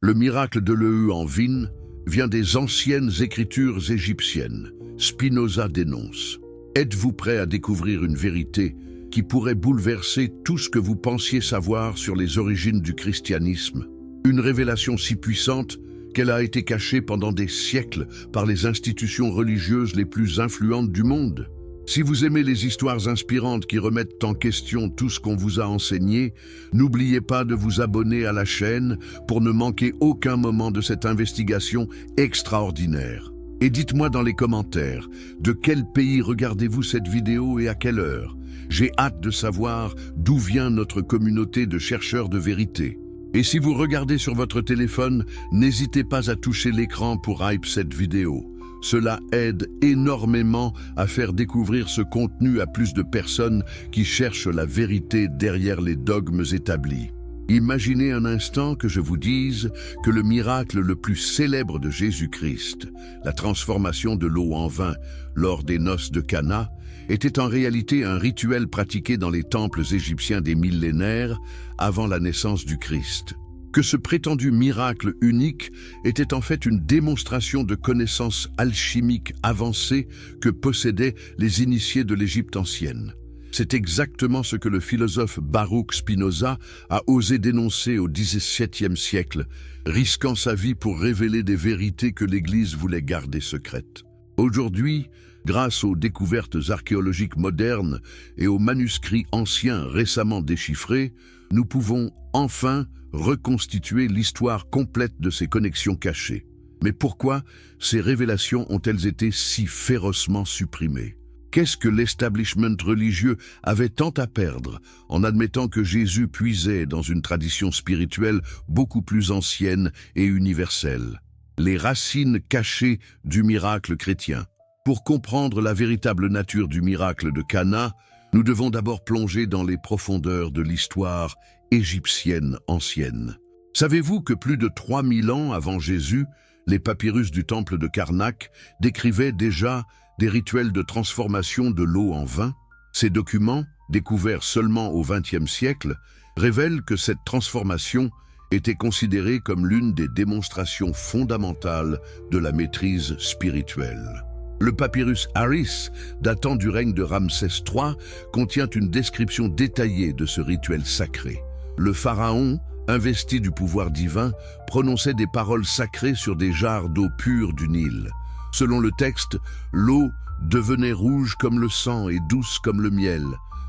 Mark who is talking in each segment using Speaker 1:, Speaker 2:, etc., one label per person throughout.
Speaker 1: Le miracle de l'œuf en vigne vient des anciennes écritures égyptiennes. Spinoza dénonce. Êtes-vous prêt à découvrir une vérité qui pourrait bouleverser tout ce que vous pensiez savoir sur les origines du christianisme? Une révélation si puissante qu'elle a été cachée pendant des siècles par les institutions religieuses les plus influentes du monde. Si vous aimez les histoires inspirantes qui remettent en question tout ce qu'on vous a enseigné, n'oubliez pas de vous abonner à la chaîne pour ne manquer aucun moment de cette investigation extraordinaire. Et dites-moi dans les commentaires, de quel pays regardez-vous cette vidéo et à quelle heure? J'ai hâte de savoir d'où vient notre communauté de chercheurs de vérité. Et si vous regardez sur votre téléphone, n'hésitez pas à toucher l'écran pour hype cette vidéo. Cela aide énormément à faire découvrir ce contenu à plus de personnes qui cherchent la vérité derrière les dogmes établis. Imaginez un instant que je vous dise que le miracle le plus célèbre de Jésus-Christ, la transformation de l'eau en vin lors des noces de Cana, était en réalité un rituel pratiqué dans les temples égyptiens des millénaires avant la naissance du Christ. Que ce prétendu miracle unique était en fait une démonstration de connaissances alchimiques avancées que possédaient les initiés de l'Égypte ancienne. C'est exactement ce que le philosophe Baruch Spinoza a osé dénoncer au XVIIe siècle, risquant sa vie pour révéler des vérités que l'Église voulait garder secrètes. Aujourd'hui, grâce aux découvertes archéologiques modernes et aux manuscrits anciens récemment déchiffrés, nous pouvons enfin reconstituer l'histoire complète de ces connexions cachées. Mais pourquoi ces révélations ont-elles été si férocement supprimées? Qu'est-ce que l'establishment religieux avait tant à perdre en admettant que Jésus puisait dans une tradition spirituelle beaucoup plus ancienne et universelle? Les racines cachées du miracle chrétien. Pour comprendre la véritable nature du miracle de Cana, nous devons d'abord plonger dans les profondeurs de l'histoire égyptienne ancienne. Savez-vous que plus de 3000 ans avant Jésus, les papyrus du temple de Karnak décrivaient déjà des rituels de transformation de l'eau en vin? Ces documents, découverts seulement au XXe siècle, révèlent que cette transformation était considérée comme l'une des démonstrations fondamentales de la maîtrise spirituelle. Le papyrus Harris, datant du règne de Ramsès III, contient une description détaillée de ce rituel sacré. Le pharaon, investi du pouvoir divin, prononçait des paroles sacrées sur des jarres d'eau pure du Nil. Selon le texte, l'eau devenait rouge comme le sang et douce comme le miel,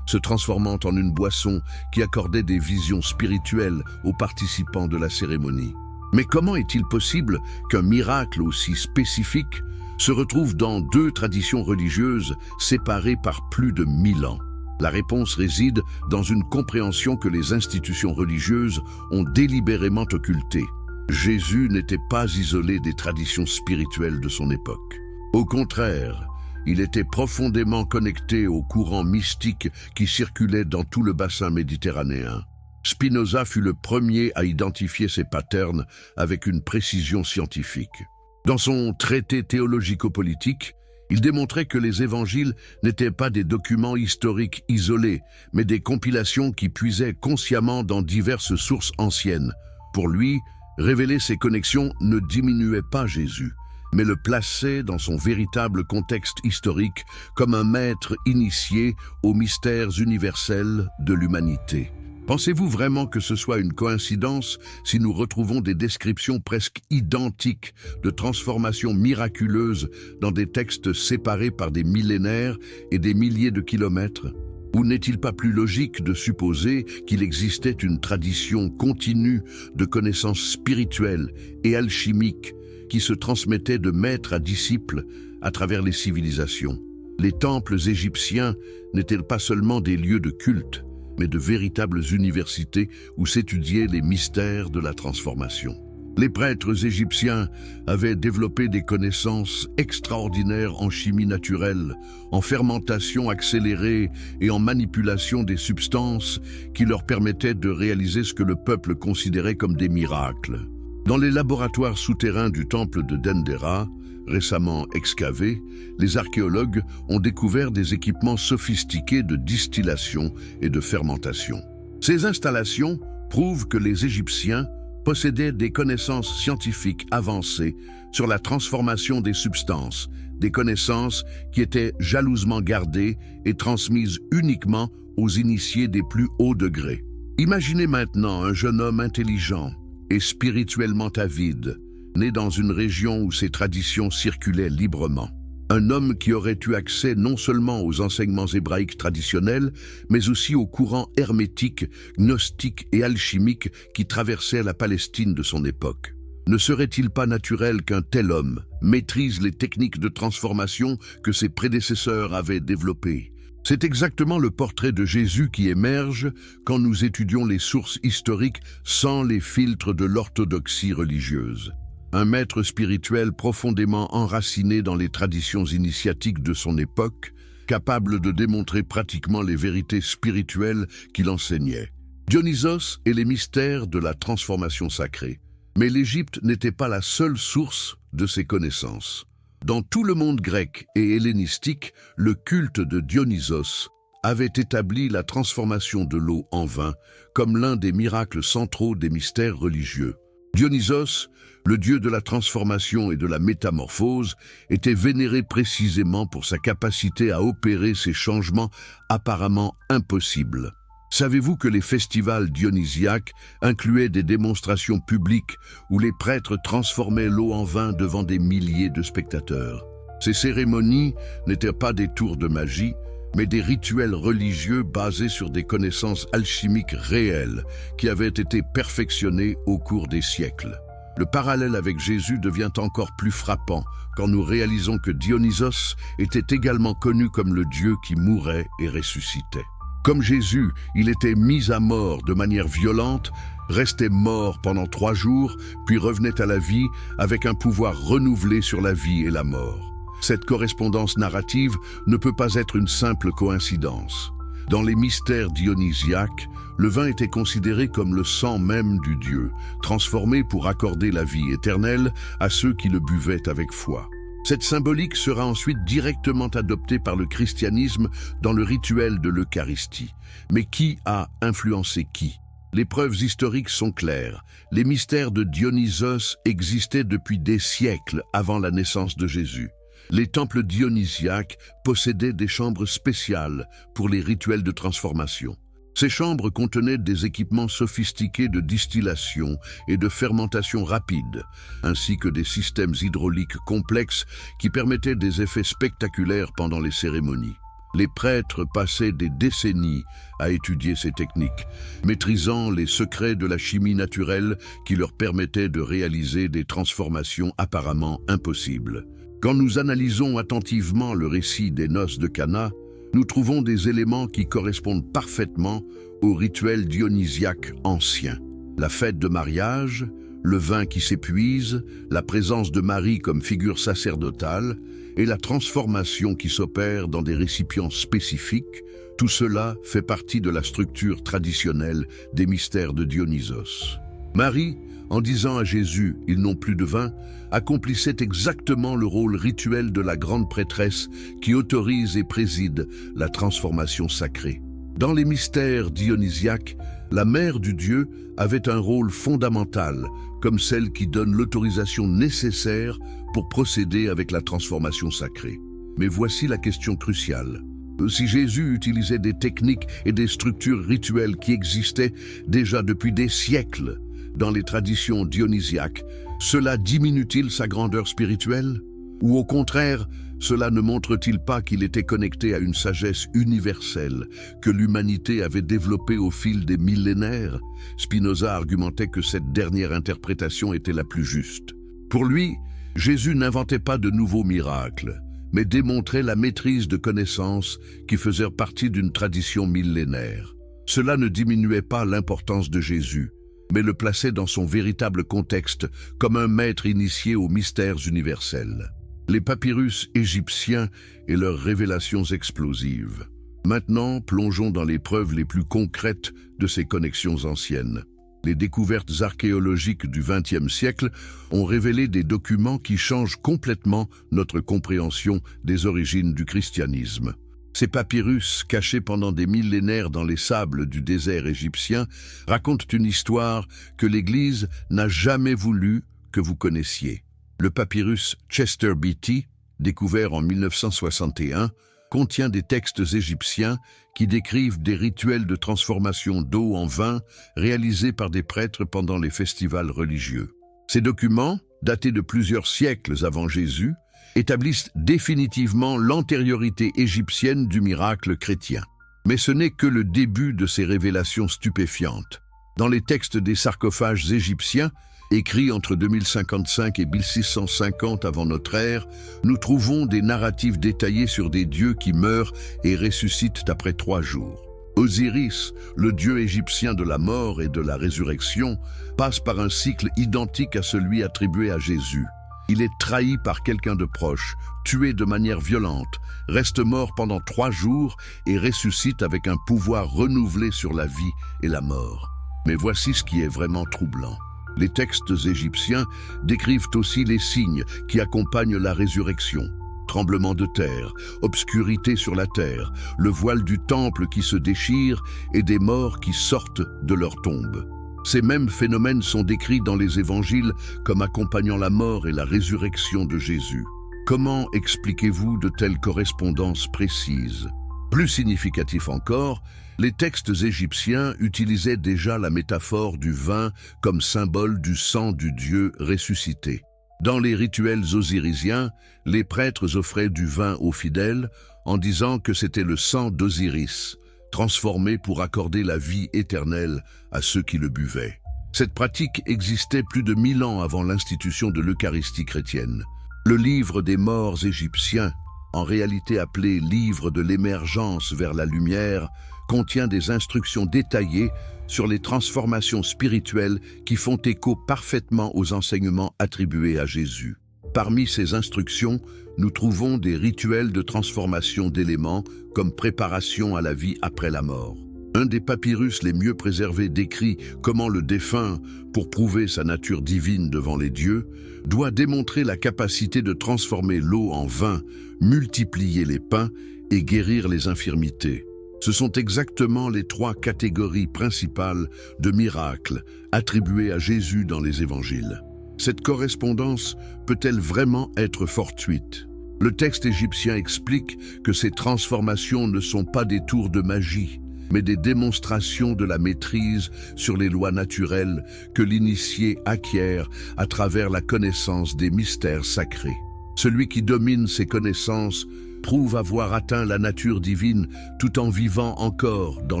Speaker 1: se transformant en une boisson qui accordait des visions spirituelles aux participants de la cérémonie. Mais comment est-il possible qu'un miracle aussi spécifique se retrouve dans deux traditions religieuses séparées par plus de 1000 ans? La réponse réside dans une compréhension que les institutions religieuses ont délibérément occultée. Jésus n'était pas isolé des traditions spirituelles de son époque. Au contraire, il était profondément connecté aux courants mystiques qui circulaient dans tout le bassin méditerranéen. Spinoza fut le premier à identifier ces patterns avec une précision scientifique. Dans son traité théologico-politique, il démontrait que les évangiles n'étaient pas des documents historiques isolés, mais des compilations qui puisaient consciemment dans diverses sources anciennes. Pour lui, révéler ces connexions ne diminuait pas Jésus, mais le plaçait dans son véritable contexte historique comme un maître initié aux mystères universels de l'humanité. Pensez-vous vraiment que ce soit une coïncidence si nous retrouvons des descriptions presque identiques de transformations miraculeuses dans des textes séparés par des millénaires et des milliers de kilomètres? Ou n'est-il pas plus logique de supposer qu'il existait une tradition continue de connaissances spirituelles et alchimiques qui se transmettait de maître à disciple à travers les civilisations? Les temples égyptiens n'étaient pas seulement des lieux de culte, mais de véritables universités où s'étudiaient les mystères de la transformation. Les prêtres égyptiens avaient développé des connaissances extraordinaires en chimie naturelle, en fermentation accélérée et en manipulation des substances qui leur permettaient de réaliser ce que le peuple considérait comme des miracles. Dans les laboratoires souterrains du temple de Dendera, récemment excavés, les archéologues ont découvert des équipements sophistiqués de distillation et de fermentation. Ces installations prouvent que les Égyptiens possédait des connaissances scientifiques avancées sur la transformation des substances, des connaissances qui étaient jalousement gardées et transmises uniquement aux initiés des plus hauts degrés. Imaginez maintenant un jeune homme intelligent et spirituellement avide, né dans une région où ces traditions circulaient librement. Un homme qui aurait eu accès non seulement aux enseignements hébraïques traditionnels, mais aussi aux courants hermétiques, gnostiques et alchimiques qui traversaient la Palestine de son époque. Ne serait-il pas naturel qu'un tel homme maîtrise les techniques de transformation que ses prédécesseurs avaient développées? C'est exactement le portrait de Jésus qui émerge quand nous étudions les sources historiques sans les filtres de l'orthodoxie religieuse. Un maître spirituel profondément enraciné dans les traditions initiatiques de son époque, capable de démontrer pratiquement les vérités spirituelles qu'il enseignait. Dionysos et les mystères de la transformation sacrée. Mais l'Égypte n'était pas la seule source de ces connaissances. Dans tout le monde grec et hellénistique, le culte de Dionysos avait établi la transformation de l'eau en vin comme l'un des miracles centraux des mystères religieux. Dionysos, le dieu de la transformation et de la métamorphose, était vénéré précisément pour sa capacité à opérer ces changements apparemment impossibles. Savez-vous que les festivals dionysiaques incluaient des démonstrations publiques où les prêtres transformaient l'eau en vin devant des milliers de spectateurs? Ces cérémonies n'étaient pas des tours de magie, mais des rituels religieux basés sur des connaissances alchimiques réelles qui avaient été perfectionnées au cours des siècles. Le parallèle avec Jésus devient encore plus frappant quand nous réalisons que Dionysos était également connu comme le Dieu qui mourait et ressuscitait. Comme Jésus, il était mis à mort de manière violente, restait mort pendant 3 jours, puis revenait à la vie avec un pouvoir renouvelé sur la vie et la mort. Cette correspondance narrative ne peut pas être une simple coïncidence. Dans les mystères dionysiaques, le vin était considéré comme le sang même du Dieu, transformé pour accorder la vie éternelle à ceux qui le buvaient avec foi. Cette symbolique sera ensuite directement adoptée par le christianisme dans le rituel de l'Eucharistie. Mais qui a influencé qui? Les preuves historiques sont claires. Les mystères de Dionysos existaient depuis des siècles avant la naissance de Jésus. Les temples dionysiaques possédaient des chambres spéciales pour les rituels de transformation. Ces chambres contenaient des équipements sophistiqués de distillation et de fermentation rapide, ainsi que des systèmes hydrauliques complexes qui permettaient des effets spectaculaires pendant les cérémonies. Les prêtres passaient des décennies à étudier ces techniques, maîtrisant les secrets de la chimie naturelle qui leur permettaient de réaliser des transformations apparemment impossibles. Quand nous analysons attentivement le récit des noces de Cana, nous trouvons des éléments qui correspondent parfaitement au rituel dionysiaque ancien. La fête de mariage, le vin qui s'épuise, la présence de Marie comme figure sacerdotale et la transformation qui s'opère dans des récipients spécifiques, tout cela fait partie de la structure traditionnelle des mystères de Dionysos. Marie, en disant à Jésus « ils n'ont plus de vin », accomplissait exactement le rôle rituel de la grande prêtresse qui autorise et préside la transformation sacrée. Dans les mystères dionysiaques, la mère du Dieu avait un rôle fondamental, comme celle qui donne l'autorisation nécessaire pour procéder avec la transformation sacrée. Mais voici la question cruciale. Si Jésus utilisait des techniques et des structures rituelles qui existaient déjà depuis des siècles dans les traditions dionysiaques, cela diminue-t-il sa grandeur spirituelle? Ou au contraire, cela ne montre-t-il pas qu'il était connecté à une sagesse universelle que l'humanité avait développée au fil des millénaires? Spinoza argumentait que cette dernière interprétation était la plus juste. Pour lui, Jésus n'inventait pas de nouveaux miracles, mais démontrait la maîtrise de connaissances qui faisaient partie d'une tradition millénaire. Cela ne diminuait pas l'importance de Jésus, mais le plaçait dans son véritable contexte comme un maître initié aux mystères universels. Les papyrus égyptiens et leurs révélations explosives. Maintenant, plongeons dans les preuves les plus concrètes de ces connexions anciennes. Les découvertes archéologiques du XXe siècle ont révélé des documents qui changent complètement notre compréhension des origines du christianisme. Ces papyrus, cachés pendant des millénaires dans les sables du désert égyptien, racontent une histoire que l'Église n'a jamais voulu que vous connaissiez. Le papyrus Chester Beatty, découvert en 1961, contient des textes égyptiens qui décrivent des rituels de transformation d'eau en vin réalisés par des prêtres pendant les festivals religieux. Ces documents, datés de plusieurs siècles avant Jésus, établissent définitivement l'antériorité égyptienne du miracle chrétien. Mais ce n'est que le début de ces révélations stupéfiantes. Dans les textes des sarcophages égyptiens, écrits entre 2055 et 1650 avant notre ère, nous trouvons des narratifs détaillés sur des dieux qui meurent et ressuscitent après 3 jours. Osiris, le dieu égyptien de la mort et de la résurrection, passe par un cycle identique à celui attribué à Jésus. Il est trahi par quelqu'un de proche, tué de manière violente, reste mort pendant 3 jours et ressuscite avec un pouvoir renouvelé sur la vie et la mort. Mais voici ce qui est vraiment troublant. Les textes égyptiens décrivent aussi les signes qui accompagnent la résurrection. Tremblement de terre, obscurité sur la terre, le voile du temple qui se déchire et des morts qui sortent de leur tombe. Ces mêmes phénomènes sont décrits dans les évangiles comme accompagnant la mort et la résurrection de Jésus. Comment expliquez-vous de telles correspondances précises? Plus significatif encore, les textes égyptiens utilisaient déjà la métaphore du vin comme symbole du sang du Dieu ressuscité. Dans les rituels osirisiens, les prêtres offraient du vin aux fidèles en disant que c'était le sang d'Osiris, transformé pour accorder la vie éternelle à ceux qui le buvaient. Cette pratique existait plus de 1000 ans avant l'institution de l'Eucharistie chrétienne. Le livre des morts égyptien, en réalité appelé livre de l'émergence vers la lumière, contient des instructions détaillées sur les transformations spirituelles qui font écho parfaitement aux enseignements attribués à Jésus. Parmi ces instructions, nous trouvons des rituels de transformation d'éléments comme préparation à la vie après la mort. Un des papyrus les mieux préservés décrit comment le défunt, pour prouver sa nature divine devant les dieux, doit démontrer la capacité de transformer l'eau en vin, multiplier les pains et guérir les infirmités. Ce sont exactement les 3 catégories principales de miracles attribués à Jésus dans les évangiles. Cette correspondance peut-elle vraiment être fortuite? Le texte égyptien explique que ces transformations ne sont pas des tours de magie, mais des démonstrations de la maîtrise sur les lois naturelles que l'initié acquiert à travers la connaissance des mystères sacrés. Celui qui domine ces connaissances prouve avoir atteint la nature divine tout en vivant encore dans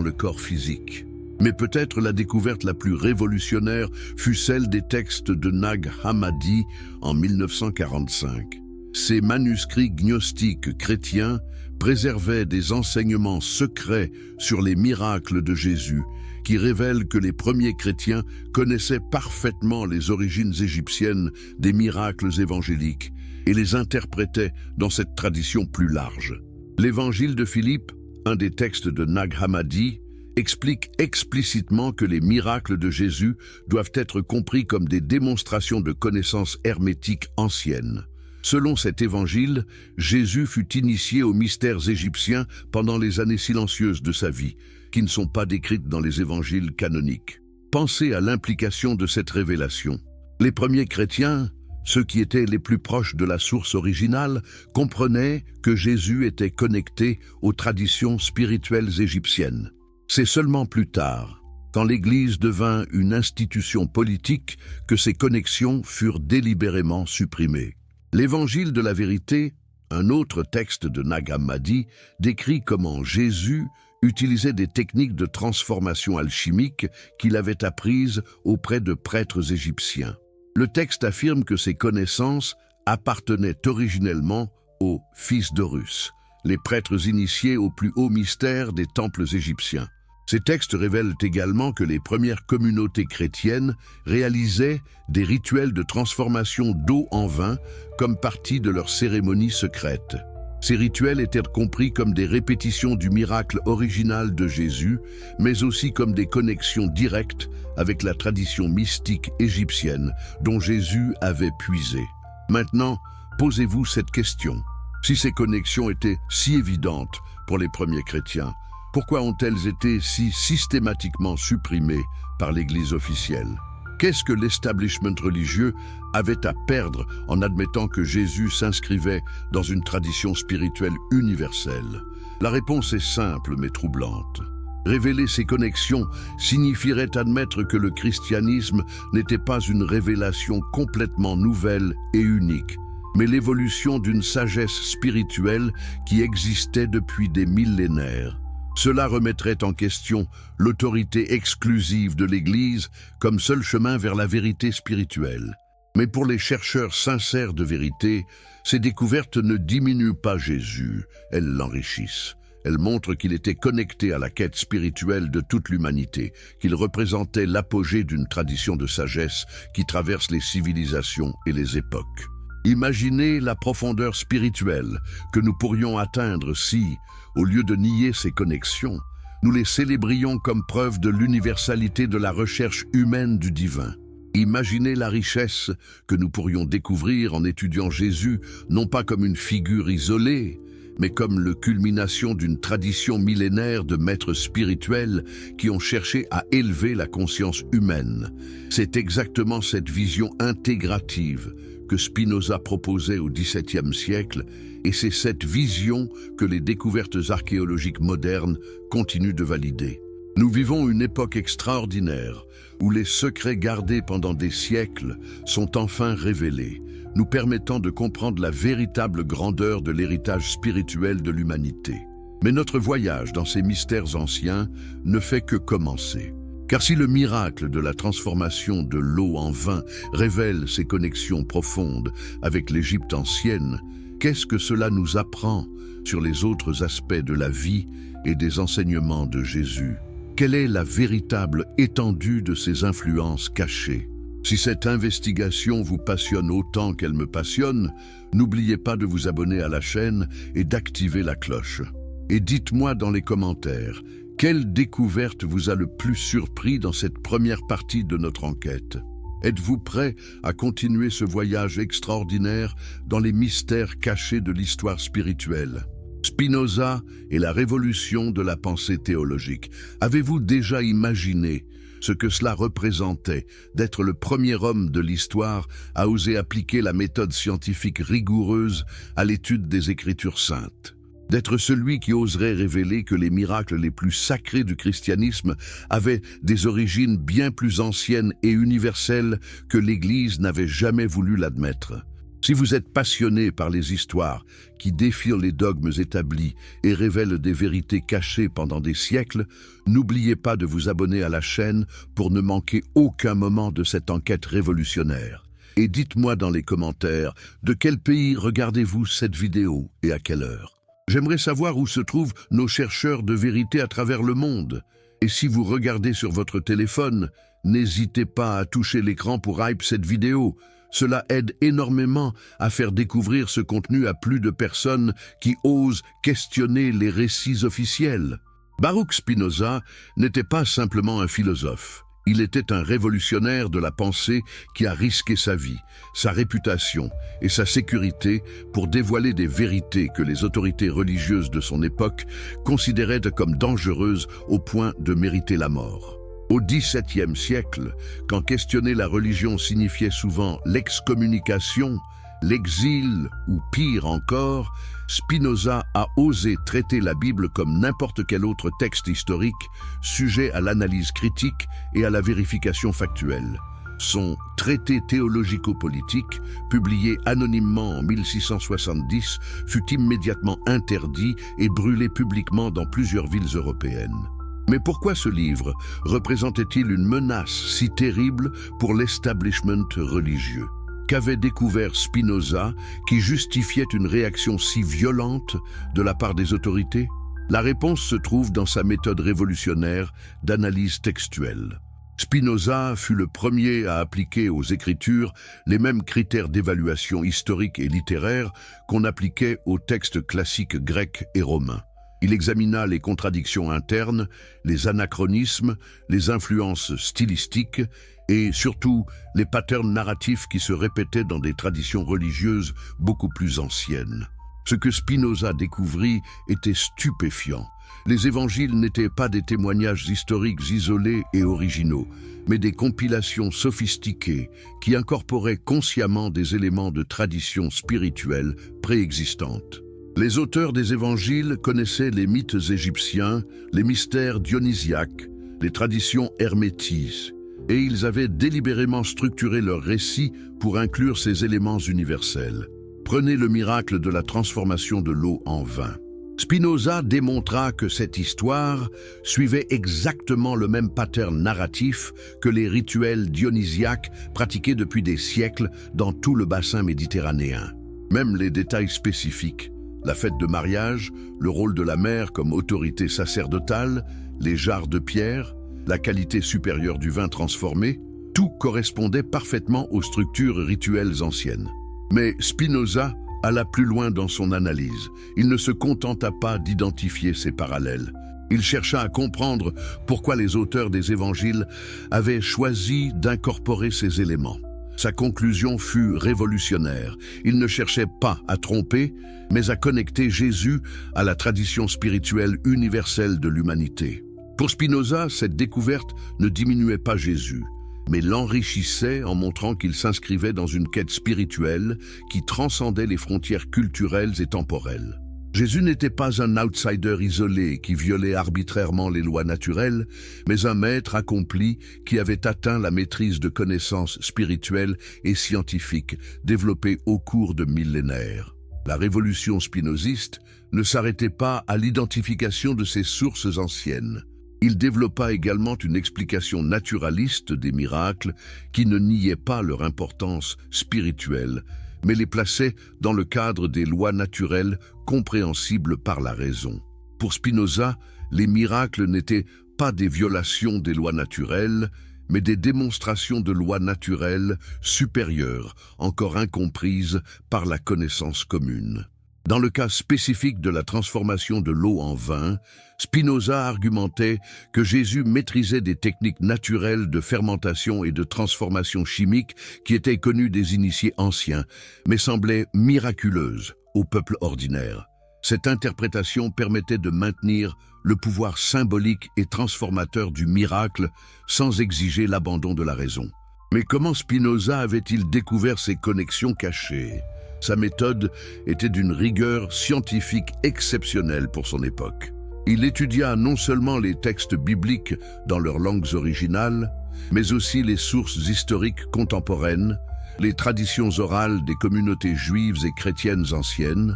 Speaker 1: le corps physique. Mais peut-être la découverte la plus révolutionnaire fut celle des textes de Nag Hammadi en 1945. Ces manuscrits gnostiques chrétiens préservaient des enseignements secrets sur les miracles de Jésus, qui révèlent que les premiers chrétiens connaissaient parfaitement les origines égyptiennes des miracles évangéliques et les interprétaient dans cette tradition plus large. L'évangile de Philippe, un des textes de Nag Hammadi, explique explicitement que les miracles de Jésus doivent être compris comme des démonstrations de connaissances hermétiques anciennes. Selon cet évangile, Jésus fut initié aux mystères égyptiens pendant les années silencieuses de sa vie, qui ne sont pas décrites dans les évangiles canoniques. Pensez à l'implication de cette révélation. Les premiers chrétiens, ceux qui étaient les plus proches de la source originale, comprenaient que Jésus était connecté aux traditions spirituelles égyptiennes. C'est seulement plus tard, quand l'Église devint une institution politique, que ces connexions furent délibérément supprimées. L'Évangile de la vérité, un autre texte de Nag Hammadi, décrit comment Jésus utilisait des techniques de transformation alchimique qu'il avait apprises auprès de prêtres égyptiens. Le texte affirme que ces connaissances appartenaient originellement aux fils d'Horus, les prêtres initiés au plus haut mystère des temples égyptiens. Ces textes révèlent également que les premières communautés chrétiennes réalisaient des rituels de transformation d'eau en vin comme partie de leurs cérémonies secrètes. Ces rituels étaient compris comme des répétitions du miracle original de Jésus, mais aussi comme des connexions directes avec la tradition mystique égyptienne dont Jésus avait puisé. Maintenant, posez-vous cette question. Si ces connexions étaient si évidentes, pour les premiers chrétiens? Pourquoi ont-elles été si systématiquement supprimées par l'Église officielle? Qu'est-ce que l'establishment religieux avait à perdre en admettant que Jésus s'inscrivait dans une tradition spirituelle universelle? La réponse est simple mais troublante. Révéler ces connexions signifierait admettre que le christianisme n'était pas une révélation complètement nouvelle et unique, mais l'évolution d'une sagesse spirituelle qui existait depuis des millénaires. Cela remettrait en question l'autorité exclusive de l'Église comme seul chemin vers la vérité spirituelle. Mais pour les chercheurs sincères de vérité, ces découvertes ne diminuent pas Jésus, elles l'enrichissent. Elles montrent qu'il était connecté à la quête spirituelle de toute l'humanité, qu'il représentait l'apogée d'une tradition de sagesse qui traverse les civilisations et les époques. Imaginez la profondeur spirituelle que nous pourrions atteindre si, au lieu de nier ces connexions, nous les célébrions comme preuve de l'universalité de la recherche humaine du divin. Imaginez la richesse que nous pourrions découvrir en étudiant Jésus, non pas comme une figure isolée, mais comme le culmination d'une tradition millénaire de maîtres spirituels qui ont cherché à élever la conscience humaine. C'est exactement cette vision intégrative que Spinoza proposait au XVIIe siècle, et c'est cette vision que les découvertes archéologiques modernes continuent de valider. Nous vivons une époque extraordinaire où les secrets gardés pendant des siècles sont enfin révélés, nous permettant de comprendre la véritable grandeur de l'héritage spirituel de l'humanité. Mais notre voyage dans ces mystères anciens ne fait que commencer. Car si le miracle de la transformation de l'eau en vin révèle ces connexions profondes avec l'Égypte ancienne, qu'est-ce que cela nous apprend sur les autres aspects de la vie et des enseignements de Jésus? Quelle est la véritable étendue de ces influences cachées? Si cette investigation vous passionne autant qu'elle me passionne, n'oubliez pas de vous abonner à la chaîne et d'activer la cloche. Et dites-moi dans les commentaires, quelle découverte vous a le plus surpris dans cette première partie de notre enquête? Êtes-vous prêt à continuer ce voyage extraordinaire dans les mystères cachés de l'histoire spirituelle? Spinoza et la révolution de la pensée théologique. Avez-vous déjà imaginé ce que cela représentait d'être le premier homme de l'histoire à oser appliquer la méthode scientifique rigoureuse à l'étude des Écritures saintes? D'être celui qui oserait révéler que les miracles les plus sacrés du christianisme avaient des origines bien plus anciennes et universelles que l'Église n'avait jamais voulu l'admettre. Si vous êtes passionné par les histoires qui défient les dogmes établis et révèlent des vérités cachées pendant des siècles, n'oubliez pas de vous abonner à la chaîne pour ne manquer aucun moment de cette enquête révolutionnaire. Et dites-moi dans les commentaires de quel pays regardez-vous cette vidéo et à quelle heure. J'aimerais savoir où se trouvent nos chercheurs de vérité à travers le monde. Et si vous regardez sur votre téléphone, n'hésitez pas à toucher l'écran pour hype cette vidéo. Cela aide énormément à faire découvrir ce contenu à plus de personnes qui osent questionner les récits officiels. Baruch Spinoza n'était pas simplement un philosophe. Il était un révolutionnaire de la pensée qui a risqué sa vie, sa réputation et sa sécurité pour dévoiler des vérités que les autorités religieuses de son époque considéraient comme dangereuses au point de mériter la mort. Au XVIIe siècle, quand questionner la religion signifiait souvent l'excommunication, l'exil ou pire encore, Spinoza a osé traiter la Bible comme n'importe quel autre texte historique, sujet à l'analyse critique et à la vérification factuelle. Son traité théologico-politique, publié anonymement en 1670, fut immédiatement interdit et brûlé publiquement dans plusieurs villes européennes. Mais pourquoi ce livre représentait-il une menace si terrible pour l'establishment religieux? Qu'avait découvert Spinoza qui justifiait une réaction si violente de la part des autorités? La réponse se trouve dans sa méthode révolutionnaire d'analyse textuelle. Spinoza fut le premier à appliquer aux Écritures les mêmes critères d'évaluation historique et littéraire qu'on appliquait aux textes classiques grecs et romains. Il examina les contradictions internes, les anachronismes, les influences stylistiques et surtout les patterns narratifs qui se répétaient dans des traditions religieuses beaucoup plus anciennes. Ce que Spinoza découvrit était stupéfiant. Les évangiles n'étaient pas des témoignages historiques isolés et originaux, mais des compilations sophistiquées qui incorporaient consciemment des éléments de tradition spirituelle préexistantes. Les auteurs des évangiles connaissaient les mythes égyptiens, les mystères dionysiaques, les traditions hermétiques, et ils avaient délibérément structuré leurs récits pour inclure ces éléments universels. Prenez le miracle de la transformation de l'eau en vin. Spinoza démontra que cette histoire suivait exactement le même pattern narratif que les rituels dionysiaques pratiqués depuis des siècles dans tout le bassin méditerranéen. Même les détails spécifiques, la fête de mariage, le rôle de la mère comme autorité sacerdotale, les jarres de pierre, la qualité supérieure du vin transformé, tout correspondait parfaitement aux structures rituelles anciennes. Mais Spinoza alla plus loin dans son analyse. Il ne se contenta pas d'identifier ces parallèles. Il chercha à comprendre pourquoi les auteurs des évangiles avaient choisi d'incorporer ces éléments. Sa conclusion fut révolutionnaire. Il ne cherchait pas à tromper, mais à connecter Jésus à la tradition spirituelle universelle de l'humanité. Pour Spinoza, cette découverte ne diminuait pas Jésus, mais l'enrichissait en montrant qu'il s'inscrivait dans une quête spirituelle qui transcendait les frontières culturelles et temporelles. Jésus n'était pas un outsider isolé qui violait arbitrairement les lois naturelles, mais un maître accompli qui avait atteint la maîtrise de connaissances spirituelles et scientifiques développées au cours de millénaires. La révolution spinoziste ne s'arrêtait pas à l'identification de ces sources anciennes. Il développa également une explication naturaliste des miracles qui ne niait pas leur importance spirituelle, mais les plaçait dans le cadre des lois naturelles compréhensibles par la raison. Pour Spinoza, les miracles n'étaient pas des violations des lois naturelles, mais des démonstrations de lois naturelles supérieures, encore incomprises par la connaissance commune. Dans le cas spécifique de la transformation de l'eau en vin, Spinoza argumentait que Jésus maîtrisait des techniques naturelles de fermentation et de transformation chimique qui étaient connues des initiés anciens, mais semblaient miraculeuses au peuple ordinaire. Cette interprétation permettait de maintenir le pouvoir symbolique et transformateur du miracle sans exiger l'abandon de la raison. Mais comment Spinoza avait-il découvert ces connexions cachées ? Sa méthode était d'une rigueur scientifique exceptionnelle pour son époque. Il étudia non seulement les textes bibliques dans leurs langues originales, mais aussi les sources historiques contemporaines, les traditions orales des communautés juives et chrétiennes anciennes,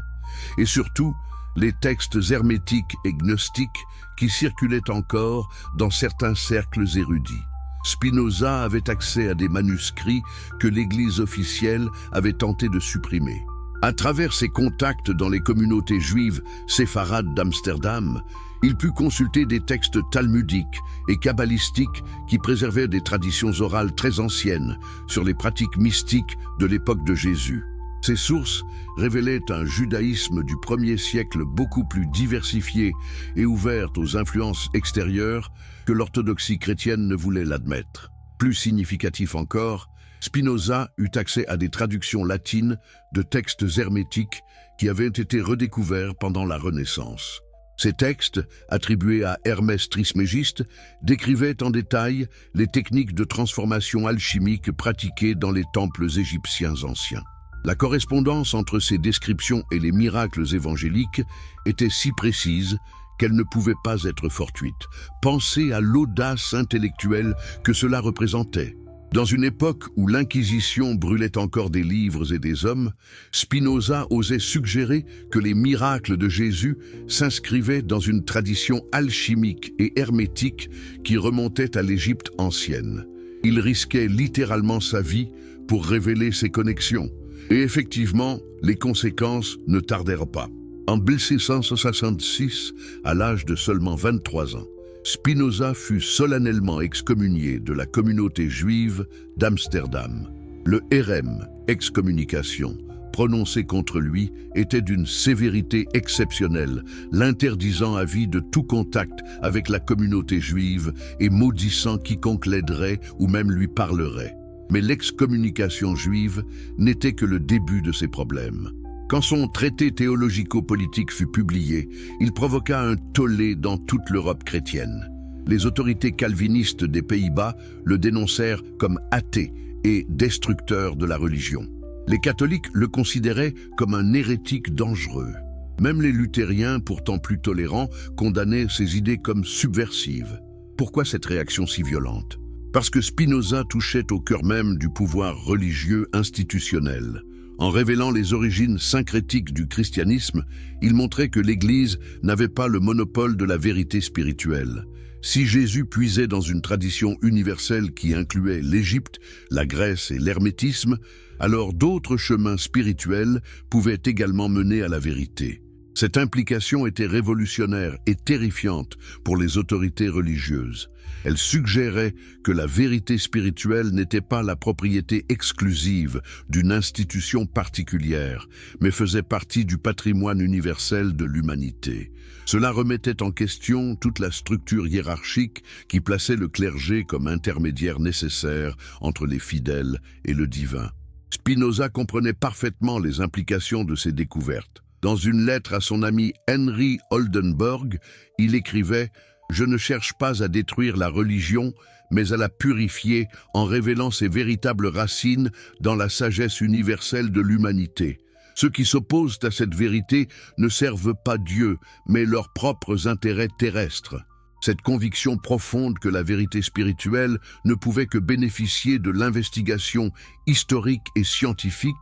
Speaker 1: et surtout les textes hermétiques et gnostiques qui circulaient encore dans certains cercles érudits. Spinoza avait accès à des manuscrits que l'Église officielle avait tenté de supprimer. À travers ses contacts dans les communautés juives séfarades d'Amsterdam, il put consulter des textes talmudiques et kabbalistiques qui préservaient des traditions orales très anciennes sur les pratiques mystiques de l'époque de Jésus. Ces sources révélaient un judaïsme du 1er siècle beaucoup plus diversifié et ouvert aux influences extérieures que l'orthodoxie chrétienne ne voulait l'admettre. Plus significatif encore, Spinoza eut accès à des traductions latines de textes hermétiques qui avaient été redécouverts pendant la Renaissance. Ces textes, attribués à Hermès Trismégiste, décrivaient en détail les techniques de transformation alchimique pratiquées dans les temples égyptiens anciens. La correspondance entre ces descriptions et les miracles évangéliques était si précise qu'elle ne pouvait pas être fortuite. Pensez à l'audace intellectuelle que cela représentait. Dans une époque où l'Inquisition brûlait encore des livres et des hommes, Spinoza osait suggérer que les miracles de Jésus s'inscrivaient dans une tradition alchimique et hermétique qui remontait à l'Égypte ancienne. Il risquait littéralement sa vie pour révéler ces connexions. Et effectivement, les conséquences ne tardèrent pas. En 1666, à l'âge de seulement 23 ans, Spinoza fut solennellement excommunié de la communauté juive d'Amsterdam. Le hérem, excommunication, prononcé contre lui, était d'une sévérité exceptionnelle, l'interdisant à vie de tout contact avec la communauté juive et maudissant quiconque l'aiderait ou même lui parlerait. Mais l'excommunication juive n'était que le début de ces problèmes. Quand son traité théologico-politique fut publié, il provoqua un tollé dans toute l'Europe chrétienne. Les autorités calvinistes des Pays-Bas le dénoncèrent comme athée et destructeur de la religion. Les catholiques le considéraient comme un hérétique dangereux. Même les luthériens, pourtant plus tolérants, condamnaient ses idées comme subversives. Pourquoi cette réaction si violente? Parce que Spinoza touchait au cœur même du pouvoir religieux institutionnel. En révélant les origines syncrétiques du christianisme, il montrait que l'Église n'avait pas le monopole de la vérité spirituelle. Si Jésus puisait dans une tradition universelle qui incluait l'Égypte, la Grèce et l'hermétisme, alors d'autres chemins spirituels pouvaient également mener à la vérité. Cette implication était révolutionnaire et terrifiante pour les autorités religieuses. Elle suggérait que la vérité spirituelle n'était pas la propriété exclusive d'une institution particulière, mais faisait partie du patrimoine universel de l'humanité. Cela remettait en question toute la structure hiérarchique qui plaçait le clergé comme intermédiaire nécessaire entre les fidèles et le divin. Spinoza comprenait parfaitement les implications de ces découvertes. Dans une lettre à son ami Henry Oldenburg, il écrivait « Je ne cherche pas à détruire la religion, mais à la purifier en révélant ses véritables racines dans la sagesse universelle de l'humanité. Ceux qui s'opposent à cette vérité ne servent pas Dieu, mais leurs propres intérêts terrestres. » Cette conviction profonde que la vérité spirituelle ne pouvait que bénéficier de l'investigation historique et scientifique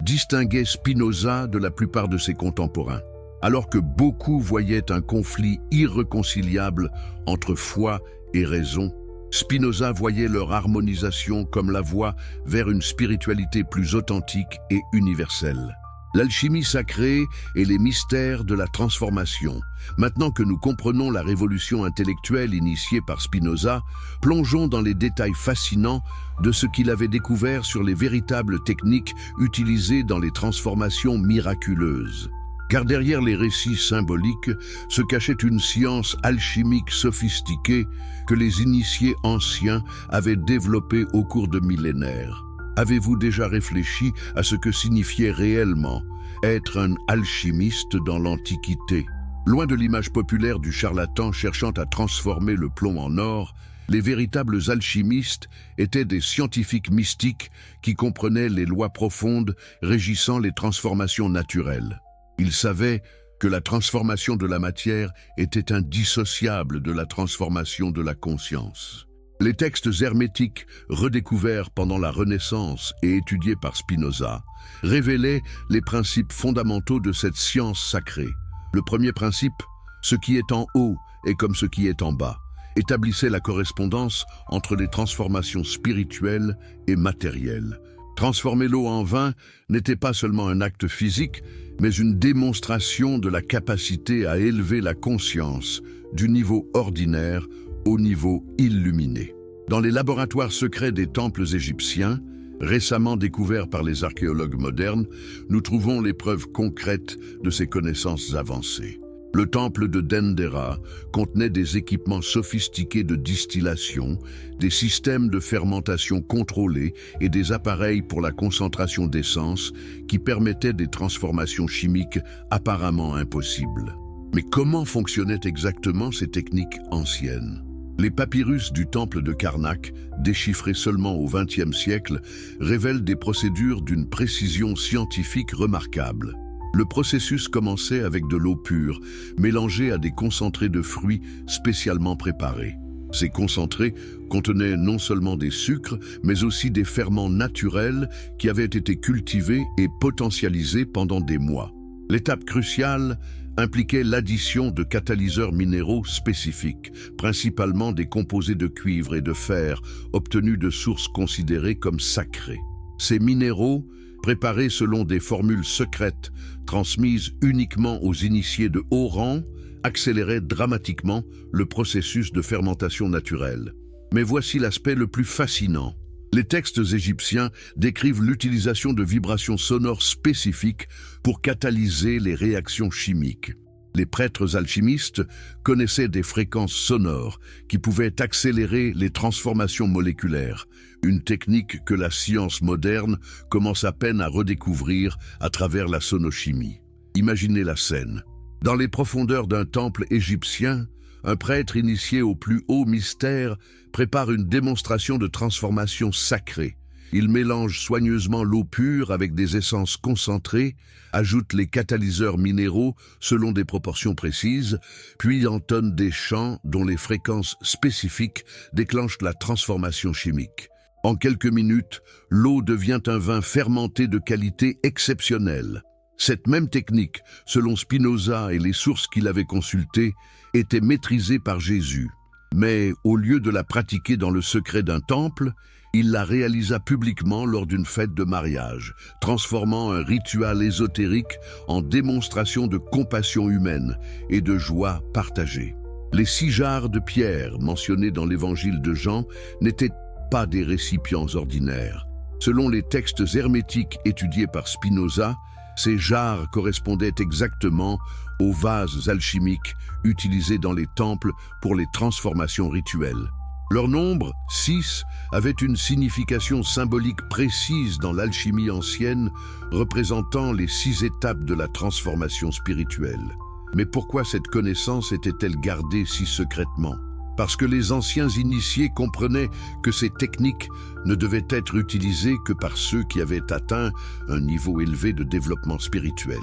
Speaker 1: distinguait Spinoza de la plupart de ses contemporains. Alors que beaucoup voyaient un conflit irréconciliable entre foi et raison, Spinoza voyait leur harmonisation comme la voie vers une spiritualité plus authentique et universelle. L'alchimie sacrée et les mystères de la transformation. Maintenant que nous comprenons la révolution intellectuelle initiée par Spinoza, plongeons dans les détails fascinants de ce qu'il avait découvert sur les véritables techniques utilisées dans les transformations miraculeuses. Car derrière les récits symboliques se cachait une science alchimique sophistiquée que les initiés anciens avaient développée au cours de millénaires. Avez-vous déjà réfléchi à ce que signifiait réellement être un alchimiste dans l'Antiquité? Loin de l'image populaire du charlatan cherchant à transformer le plomb en or, les véritables alchimistes étaient des scientifiques mystiques qui comprenaient les lois profondes régissant les transformations naturelles. Ils savaient que la transformation de la matière était indissociable de la transformation de la conscience. Les textes hermétiques, redécouverts pendant la Renaissance et étudiés par Spinoza, révélaient les principes fondamentaux de cette science sacrée. Le premier principe, ce qui est en haut est comme ce qui est en bas, établissait la correspondance entre les transformations spirituelles et matérielles. Transformer l'eau en vin n'était pas seulement un acte physique, mais une démonstration de la capacité à élever la conscience du niveau ordinaire au niveau illuminé. Dans les laboratoires secrets des temples égyptiens, récemment découverts par les archéologues modernes, nous trouvons les preuves concrètes de ces connaissances avancées. Le temple de Dendera contenait des équipements sophistiqués de distillation, des systèmes de fermentation contrôlés et des appareils pour la concentration d'essence qui permettaient des transformations chimiques apparemment impossibles. Mais comment fonctionnaient exactement ces techniques anciennes? Les papyrus du temple de Karnak, déchiffrés seulement au XXe siècle, révèlent des procédures d'une précision scientifique remarquable. Le processus commençait avec de l'eau pure, mélangée à des concentrés de fruits spécialement préparés. Ces concentrés contenaient non seulement des sucres, mais aussi des ferments naturels qui avaient été cultivés et potentialisés pendant des mois. L'étape cruciale impliquait l'addition de catalyseurs minéraux spécifiques, principalement des composés de cuivre et de fer obtenus de sources considérées comme sacrées. Ces minéraux, préparés selon des formules secrètes transmises uniquement aux initiés de haut rang, accéléraient dramatiquement le processus de fermentation naturelle. Mais voici l'aspect le plus fascinant. Les textes égyptiens décrivent l'utilisation de vibrations sonores spécifiques pour catalyser les réactions chimiques. Les prêtres alchimistes connaissaient des fréquences sonores qui pouvaient accélérer les transformations moléculaires, une technique que la science moderne commence à peine à redécouvrir à travers la sonochimie. Imaginez la scène. Dans les profondeurs d'un temple égyptien, un prêtre initié au plus haut mystère prépare une démonstration de transformation sacrée. Il mélange soigneusement l'eau pure avec des essences concentrées, ajoute les catalyseurs minéraux selon des proportions précises, puis entonne des chants dont les fréquences spécifiques déclenchent la transformation chimique. En quelques minutes, l'eau devient un vin fermenté de qualité exceptionnelle. Cette même technique, selon Spinoza et les sources qu'il avait consultées, était maîtrisée par Jésus. Mais au lieu de la pratiquer dans le secret d'un temple, il la réalisa publiquement lors d'une fête de mariage, transformant un rituel ésotérique en démonstration de compassion humaine et de joie partagée. Les 6 jarres de pierre mentionnés dans l'évangile de Jean n'étaient pas des récipients ordinaires. Selon les textes hermétiques étudiés par Spinoza, ces jarres correspondaient exactement aux vases alchimiques utilisés dans les temples pour les transformations rituelles. Leur nombre, 6, avait une signification symbolique précise dans l'alchimie ancienne, représentant les 6 étapes de la transformation spirituelle. Mais pourquoi cette connaissance était-elle gardée si secrètement? Parce que les anciens initiés comprenaient que ces techniques ne devaient être utilisées que par ceux qui avaient atteint un niveau élevé de développement spirituel.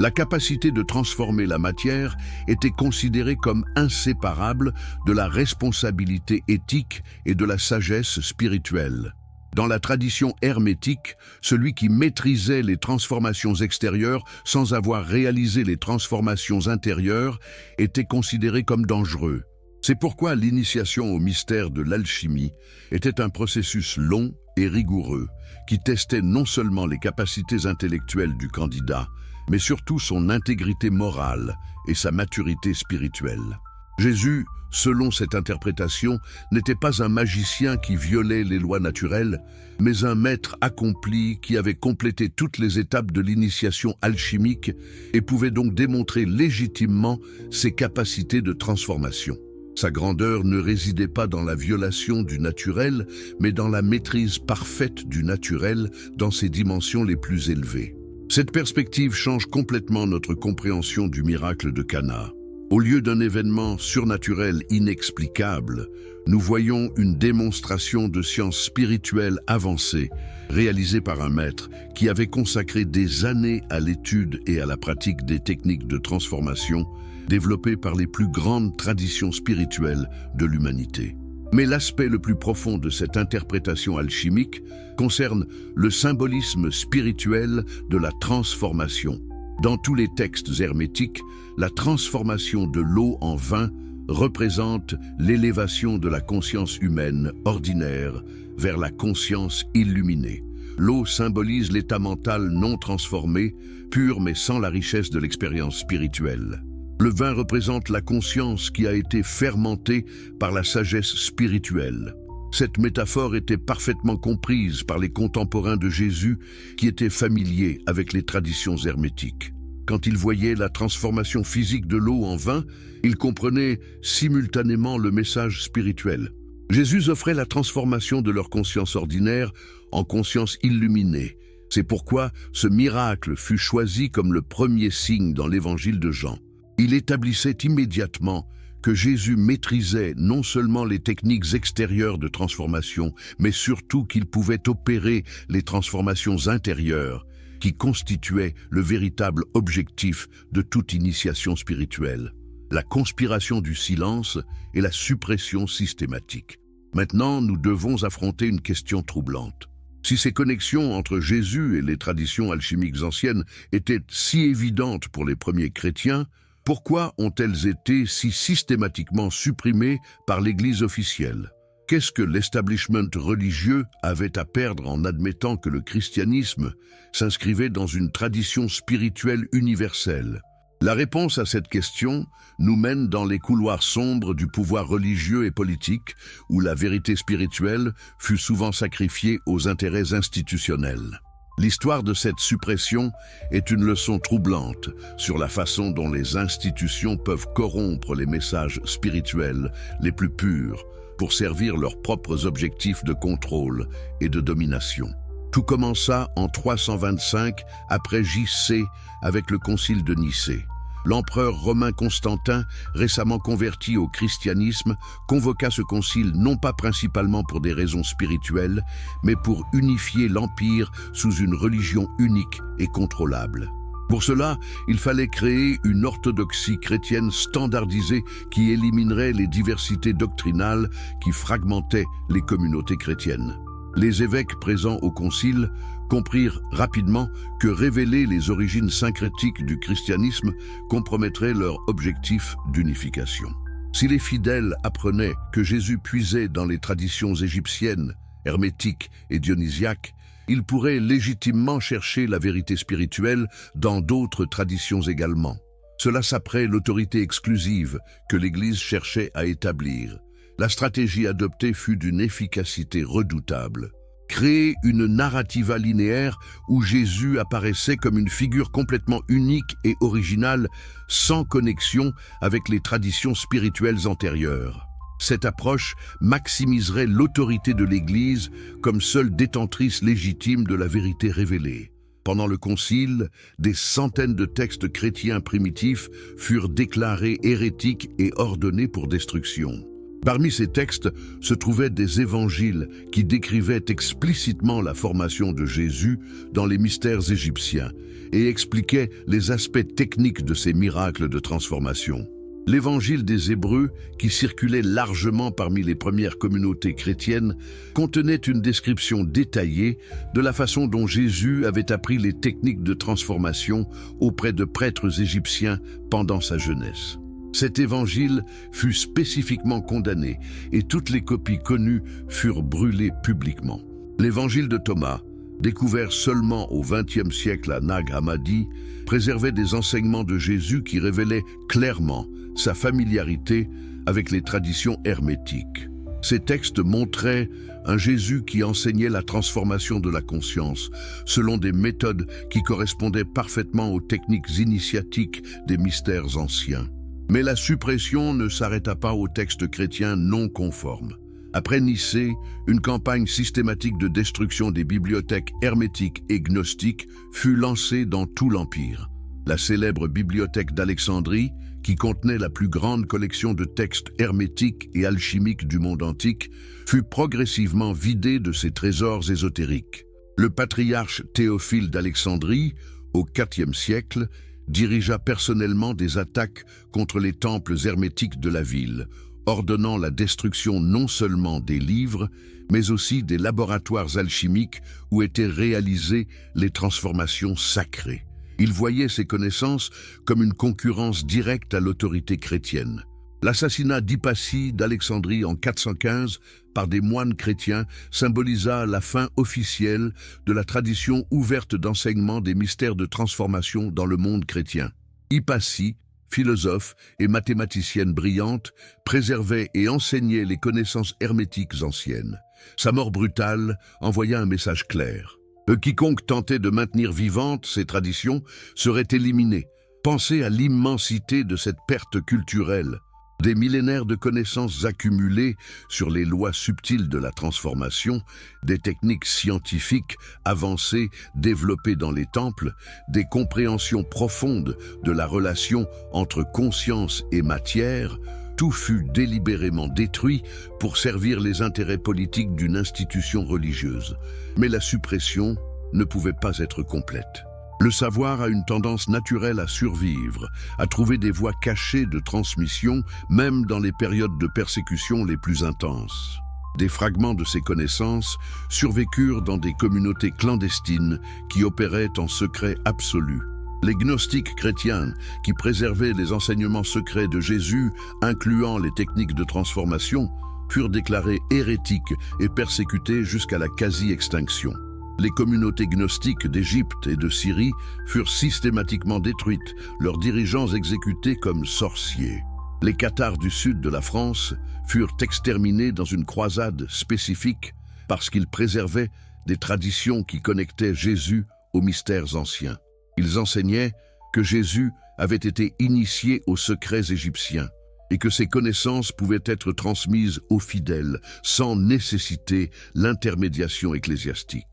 Speaker 1: La capacité de transformer la matière était considérée comme inséparable de la responsabilité éthique et de la sagesse spirituelle. Dans la tradition hermétique, celui qui maîtrisait les transformations extérieures sans avoir réalisé les transformations intérieures était considéré comme dangereux. C'est pourquoi l'initiation au mystère de l'alchimie était un processus long et rigoureux qui testait non seulement les capacités intellectuelles du candidat, mais surtout son intégrité morale et sa maturité spirituelle. Jésus, selon cette interprétation, n'était pas un magicien qui violait les lois naturelles, mais un maître accompli qui avait complété toutes les étapes de l'initiation alchimique et pouvait donc démontrer légitimement ses capacités de transformation. Sa grandeur ne résidait pas dans la violation du naturel, mais dans la maîtrise parfaite du naturel dans ses dimensions les plus élevées. Cette perspective change complètement notre compréhension du miracle de Cana. Au lieu d'un événement surnaturel inexplicable, nous voyons une démonstration de science spirituelle avancée, réalisée par un maître qui avait consacré des années à l'étude et à la pratique des techniques de transformation développées par les plus grandes traditions spirituelles de l'humanité. Mais l'aspect le plus profond de cette interprétation alchimique concerne le symbolisme spirituel de la transformation. Dans tous les textes hermétiques, la transformation de l'eau en vin représente l'élévation de la conscience humaine ordinaire vers la conscience illuminée. L'eau symbolise l'état mental non transformé, pur mais sans la richesse de l'expérience spirituelle. Le vin représente la conscience qui a été fermentée par la sagesse spirituelle. Cette métaphore était parfaitement comprise par les contemporains de Jésus qui étaient familiers avec les traditions hermétiques. Quand ils voyaient la transformation physique de l'eau en vin, ils comprenaient simultanément le message spirituel. Jésus offrait la transformation de leur conscience ordinaire en conscience illuminée. C'est pourquoi ce miracle fut choisi comme le premier signe dans l'évangile de Jean. Il établissait immédiatement que Jésus maîtrisait non seulement les techniques extérieures de transformation, mais surtout qu'il pouvait opérer les transformations intérieures qui constituaient le véritable objectif de toute initiation spirituelle, la conspiration du silence et la suppression systématique. Maintenant, nous devons affronter une question troublante. Si ces connexions entre Jésus et les traditions alchimiques anciennes étaient si évidentes pour les premiers chrétiens, pourquoi ont-elles été si systématiquement supprimées par l'Église officielle? Qu'est-ce que l'establishment religieux avait à perdre en admettant que le christianisme s'inscrivait dans une tradition spirituelle universelle? La réponse à cette question nous mène dans les couloirs sombres du pouvoir religieux et politique, où la vérité spirituelle fut souvent sacrifiée aux intérêts institutionnels. L'histoire de cette suppression est une leçon troublante sur la façon dont les institutions peuvent corrompre les messages spirituels les plus purs pour servir leurs propres objectifs de contrôle et de domination. Tout commença en 325 après J.C. avec le concile de Nicée. L'empereur romain Constantin, récemment converti au christianisme, convoqua ce concile non pas principalement pour des raisons spirituelles, mais pour unifier l'empire sous une religion unique et contrôlable. Pour cela, il fallait créer une orthodoxie chrétienne standardisée qui éliminerait les diversités doctrinales qui fragmentaient les communautés chrétiennes. Les évêques présents au concile comprirent rapidement que révéler les origines syncrétiques du christianisme compromettrait leur objectif d'unification. Si les fidèles apprenaient que Jésus puisait dans les traditions égyptiennes, hermétiques et dionysiaques, ils pourraient légitimement chercher la vérité spirituelle dans d'autres traditions également. Cela saperait l'autorité exclusive que l'Église cherchait à établir. La stratégie adoptée fut d'une efficacité redoutable. Créer une narrativa linéaire où Jésus apparaissait comme une figure complètement unique et originale, sans connexion avec les traditions spirituelles antérieures. Cette approche maximiserait l'autorité de l'Église comme seule détentrice légitime de la vérité révélée. Pendant le Concile, des centaines de textes chrétiens primitifs furent déclarés hérétiques et ordonnés pour destruction. Parmi ces textes se trouvaient des évangiles qui décrivaient explicitement la formation de Jésus dans les mystères égyptiens et expliquaient les aspects techniques de ces miracles de transformation. L'évangile des Hébreux, qui circulait largement parmi les premières communautés chrétiennes, contenait une description détaillée de la façon dont Jésus avait appris les techniques de transformation auprès de prêtres égyptiens pendant sa jeunesse. Cet évangile fut spécifiquement condamné et toutes les copies connues furent brûlées publiquement. L'évangile de Thomas, découvert seulement au XXe siècle à Nag Hammadi, préservait des enseignements de Jésus qui révélaient clairement sa familiarité avec les traditions hermétiques. Ces textes montraient un Jésus qui enseignait la transformation de la conscience selon des méthodes qui correspondaient parfaitement aux techniques initiatiques des mystères anciens. Mais la suppression ne s'arrêta pas aux textes chrétiens non conformes. Après Nicée, une campagne systématique de destruction des bibliothèques hermétiques et gnostiques fut lancée dans tout l'Empire. La célèbre bibliothèque d'Alexandrie, qui contenait la plus grande collection de textes hermétiques et alchimiques du monde antique, fut progressivement vidée de ses trésors ésotériques. Le patriarche Théophile d'Alexandrie, au IVe siècle, dirigea personnellement des attaques contre les temples hermétiques de la ville, ordonnant la destruction non seulement des livres, mais aussi des laboratoires alchimiques où étaient réalisées les transformations sacrées. Il voyait ces connaissances comme une concurrence directe à l'autorité chrétienne. L'assassinat d'Hippatie d'Alexandrie en 415 par des moines chrétiens symbolisa la fin officielle de la tradition ouverte d'enseignement des mystères de transformation dans le monde chrétien. Hippatie, philosophe et mathématicienne brillante, préservait et enseignait les connaissances hermétiques anciennes. Sa mort brutale envoya un message clair. Quiconque tentait de maintenir vivantes ces traditions serait éliminé. Pensez à l'immensité de cette perte culturelle. Des millénaires de connaissances accumulées sur les lois subtiles de la transformation, des techniques scientifiques avancées développées dans les temples, des compréhensions profondes de la relation entre conscience et matière, tout fut délibérément détruit pour servir les intérêts politiques d'une institution religieuse. Mais la suppression ne pouvait pas être complète. Le savoir a une tendance naturelle à survivre, à trouver des voies cachées de transmission, même dans les périodes de persécution les plus intenses. Des fragments de ces connaissances survécurent dans des communautés clandestines qui opéraient en secret absolu. Les gnostiques chrétiens, qui préservaient les enseignements secrets de Jésus, incluant les techniques de transformation, furent déclarés hérétiques et persécutés jusqu'à la quasi-extinction. Les communautés gnostiques d'Égypte et de Syrie furent systématiquement détruites, leurs dirigeants exécutés comme sorciers. Les cathares du sud de la France furent exterminés dans une croisade spécifique parce qu'ils préservaient des traditions qui connectaient Jésus aux mystères anciens. Ils enseignaient que Jésus avait été initié aux secrets égyptiens et que ses connaissances pouvaient être transmises aux fidèles sans nécessiter l'intermédiation ecclésiastique.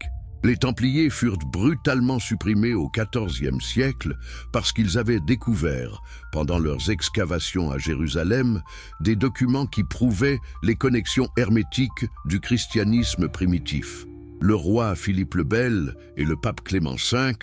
Speaker 1: Les Templiers furent brutalement supprimés au XIVe siècle parce qu'ils avaient découvert, pendant leurs excavations à Jérusalem, des documents qui prouvaient les connexions hermétiques du christianisme primitif. Le roi Philippe le Bel et le pape Clément V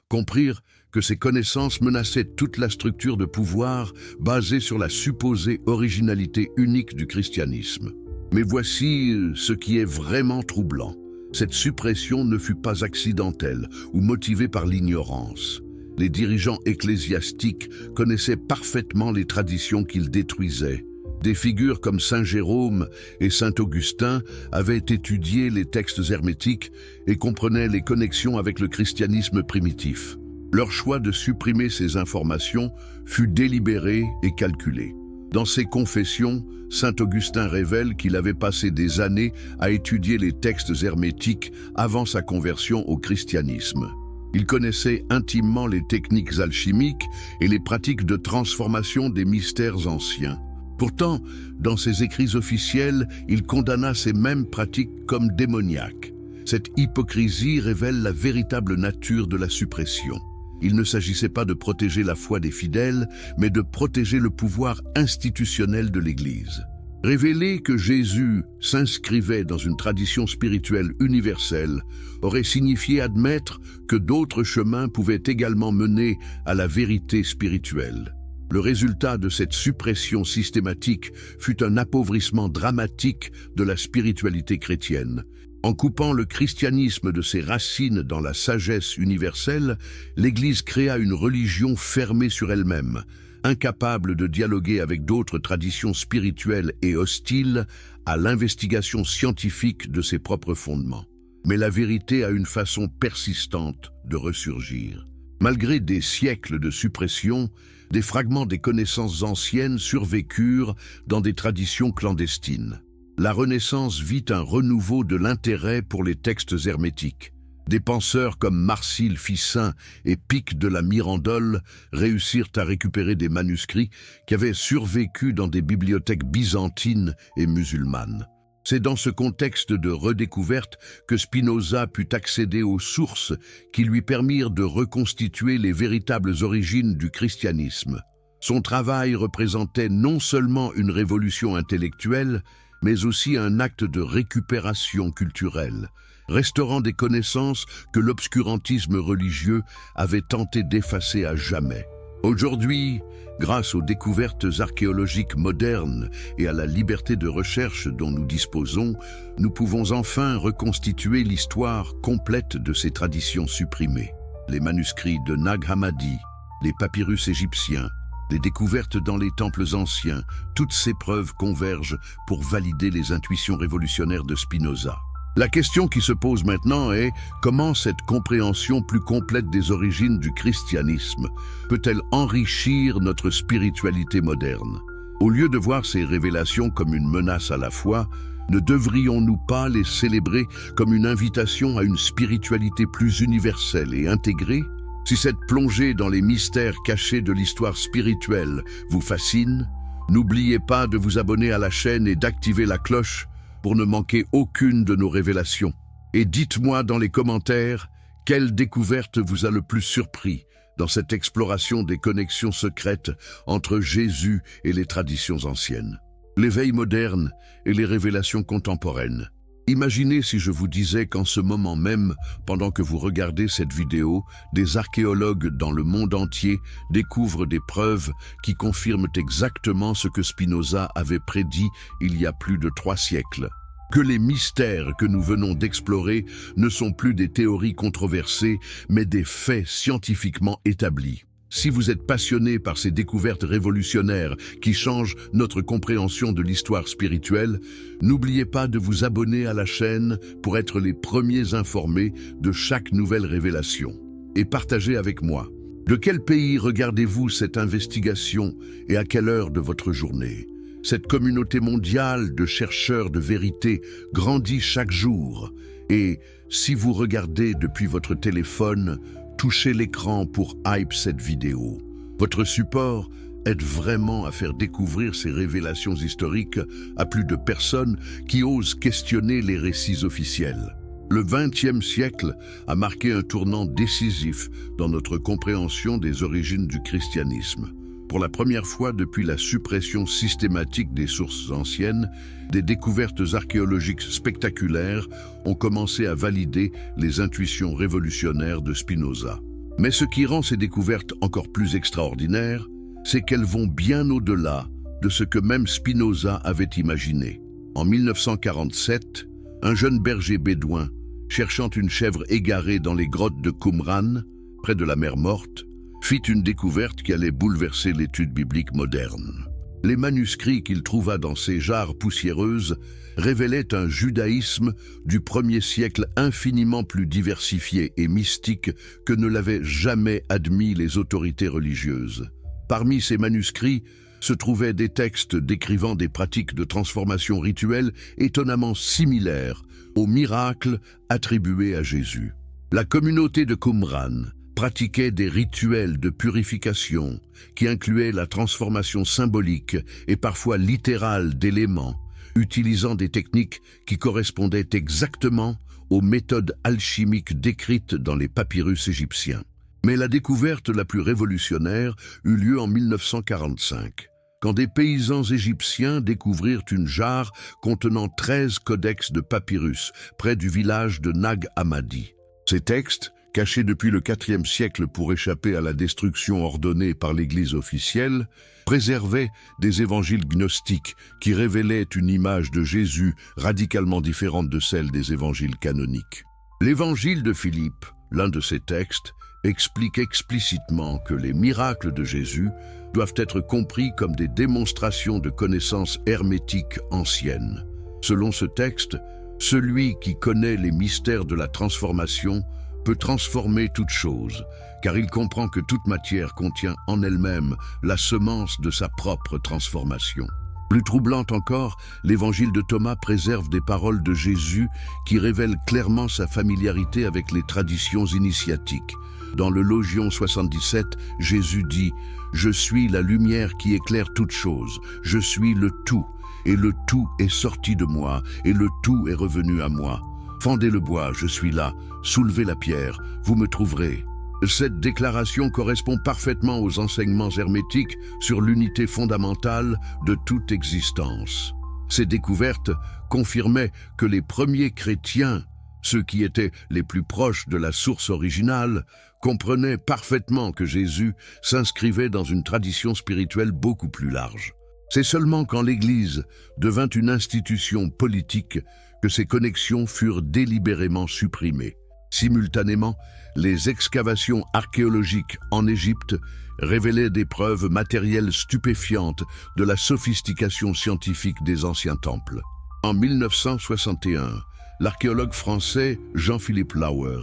Speaker 1: comprirent que ces connaissances menaçaient toute la structure de pouvoir basée sur la supposée originalité unique du christianisme. Mais voici ce qui est vraiment troublant. Cette suppression ne fut pas accidentelle ou motivée par l'ignorance. Les dirigeants ecclésiastiques connaissaient parfaitement les traditions qu'ils détruisaient. Des figures comme Saint Jérôme et Saint Augustin avaient étudié les textes hermétiques et comprenaient les connexions avec le christianisme primitif. Leur choix de supprimer ces informations fut délibéré et calculé. Dans ses confessions, Saint Augustin révèle qu'il avait passé des années à étudier les textes hermétiques avant sa conversion au christianisme. Il connaissait intimement les techniques alchimiques et les pratiques de transformation des mystères anciens. Pourtant, dans ses écrits officiels, il condamna ces mêmes pratiques comme démoniaques. Cette hypocrisie révèle la véritable nature de la suppression. Il ne s'agissait pas de protéger la foi des fidèles, mais de protéger le pouvoir institutionnel de l'Église. Révéler que Jésus s'inscrivait dans une tradition spirituelle universelle aurait signifié admettre que d'autres chemins pouvaient également mener à la vérité spirituelle. Le résultat de cette suppression systématique fut un appauvrissement dramatique de la spiritualité chrétienne. En coupant le christianisme de ses racines dans la sagesse universelle, l'Église créa une religion fermée sur elle-même, incapable de dialoguer avec d'autres traditions spirituelles et hostile à l'investigation scientifique de ses propres fondements. Mais la vérité a une façon persistante de ressurgir. Malgré des siècles de suppression, des fragments des connaissances anciennes survécurent dans des traditions clandestines. La Renaissance vit un renouveau de l'intérêt pour les textes hermétiques. Des penseurs comme Marsile Ficin et Pic de la Mirandole réussirent à récupérer des manuscrits qui avaient survécu dans des bibliothèques byzantines et musulmanes. C'est dans ce contexte de redécouverte que Spinoza put accéder aux sources qui lui permirent de reconstituer les véritables origines du christianisme. Son travail représentait non seulement une révolution intellectuelle, mais aussi un acte de récupération culturelle, restaurant des connaissances que l'obscurantisme religieux avait tenté d'effacer à jamais. Aujourd'hui, grâce aux découvertes archéologiques modernes et à la liberté de recherche dont nous disposons, nous pouvons enfin reconstituer l'histoire complète de ces traditions supprimées. Les manuscrits de Nag Hammadi, les papyrus égyptiens, les découvertes dans les temples anciens, toutes ces preuves convergent pour valider les intuitions révolutionnaires de Spinoza. La question qui se pose maintenant est comment cette compréhension plus complète des origines du christianisme peut-elle enrichir notre spiritualité moderne? Au lieu de voir ces révélations comme une menace à la foi, ne devrions-nous pas les célébrer comme une invitation à une spiritualité plus universelle et intégrée? Si cette plongée dans les mystères cachés de l'histoire spirituelle vous fascine, n'oubliez pas de vous abonner à la chaîne et d'activer la cloche pour ne manquer aucune de nos révélations. Et dites-moi dans les commentaires quelle découverte vous a le plus surpris dans cette exploration des connexions secrètes entre Jésus et les traditions anciennes. L'éveil moderne et les révélations contemporaines. Imaginez si je vous disais qu'en ce moment même, pendant que vous regardez cette vidéo, des archéologues dans le monde entier découvrent des preuves qui confirment exactement ce que Spinoza avait prédit il y a plus de 3 siècles. Que les mystères que nous venons d'explorer ne sont plus des théories controversées, mais des faits scientifiquement établis. Si vous êtes passionné par ces découvertes révolutionnaires qui changent notre compréhension de l'histoire spirituelle, n'oubliez pas de vous abonner à la chaîne pour être les premiers informés de chaque nouvelle révélation. Et partagez avec moi. De quel pays regardez-vous cette investigation et à quelle heure de votre journée? Cette communauté mondiale de chercheurs de vérité grandit chaque jour. Et Si vous regardez depuis votre téléphone, touchez l'écran pour hype cette vidéo. Votre support aide vraiment à faire découvrir ces révélations historiques à plus de personnes qui osent questionner les récits officiels. Le XXe siècle a marqué un tournant décisif dans notre compréhension des origines du christianisme. Pour la première fois depuis la suppression systématique des sources anciennes, des découvertes archéologiques spectaculaires ont commencé à valider les intuitions révolutionnaires de Spinoza. Mais ce qui rend ces découvertes encore plus extraordinaires, c'est qu'elles vont bien au-delà de ce que même Spinoza avait imaginé. En 1947, un jeune berger bédouin, cherchant une chèvre égarée dans les grottes de Qumran, près de la mer Morte, fit une découverte qui allait bouleverser l'étude biblique moderne. Les manuscrits qu'il trouva dans ces jarres poussiéreuses révélaient un judaïsme du 1er siècle infiniment plus diversifié et mystique que ne l'avaient jamais admis les autorités religieuses. Parmi ces manuscrits se trouvaient des textes décrivant des pratiques de transformation rituelle étonnamment similaires aux miracles attribués à Jésus. La communauté de Qumran pratiquait des rituels de purification qui incluaient la transformation symbolique et parfois littérale d'éléments, utilisant des techniques qui correspondaient exactement aux méthodes alchimiques décrites dans les papyrus égyptiens. Mais la découverte la plus révolutionnaire eut lieu en 1945, quand des paysans égyptiens découvrirent une jarre contenant 13 codex de papyrus près du village de Nag Hammadi. Ces textes, cachés depuis le IVe siècle pour échapper à la destruction ordonnée par l'Église officielle, préservaient des évangiles gnostiques qui révélaient une image de Jésus radicalement différente de celle des évangiles canoniques. L'évangile de Philippe, l'un de ces textes, explique explicitement que les miracles de Jésus doivent être compris comme des démonstrations de connaissances hermétiques anciennes. Selon ce texte, celui qui connaît les mystères de la transformation peut transformer toute chose, car il comprend que toute matière contient en elle-même la semence de sa propre transformation. Plus troublante encore, l'évangile de Thomas préserve des paroles de Jésus qui révèlent clairement sa familiarité avec les traditions initiatiques. Dans le Logion 77, Jésus dit « Je suis la lumière qui éclaire toute chose, je suis le tout, et le tout est sorti de moi, et le tout est revenu à moi. Fendez le bois, je suis là, soulevez la pierre, vous me trouverez. » Cette déclaration correspond parfaitement aux enseignements hermétiques sur l'unité fondamentale de toute existence. Ces découvertes confirmaient que les premiers chrétiens, ceux qui étaient les plus proches de la source originale, comprenaient parfaitement que Jésus s'inscrivait dans une tradition spirituelle beaucoup plus large. C'est seulement quand l'Église devint une institution politique que ces connexions furent délibérément supprimées. Simultanément, les excavations archéologiques en Égypte révélaient des preuves matérielles stupéfiantes de la sophistication scientifique des anciens temples. En 1961, l'archéologue français Jean-Philippe Lauer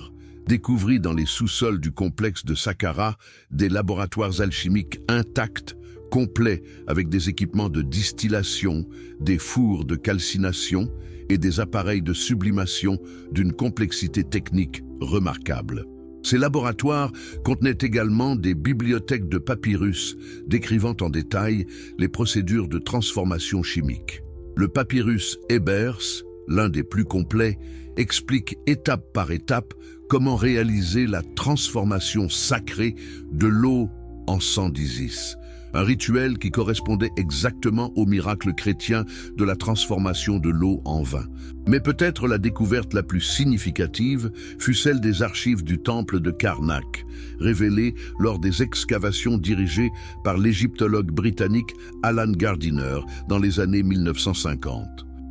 Speaker 1: découvrit dans les sous-sols du complexe de Saqqara des laboratoires alchimiques intacts, complets avec des équipements de distillation, des fours de calcination et des appareils de sublimation d'une complexité technique remarquable. Ces laboratoires contenaient également des bibliothèques de papyrus décrivant en détail les procédures de transformation chimique. Le papyrus Ebers, l'un des plus complets, explique étape par étape comment réaliser la transformation sacrée de l'eau en sang d'Isis, un rituel qui correspondait exactement au miracle chrétien de la transformation de l'eau en vin. Mais peut-être la découverte la plus significative fut celle des archives du temple de Karnak, révélées lors des excavations dirigées par l'égyptologue britannique Alan Gardiner dans les années 1950.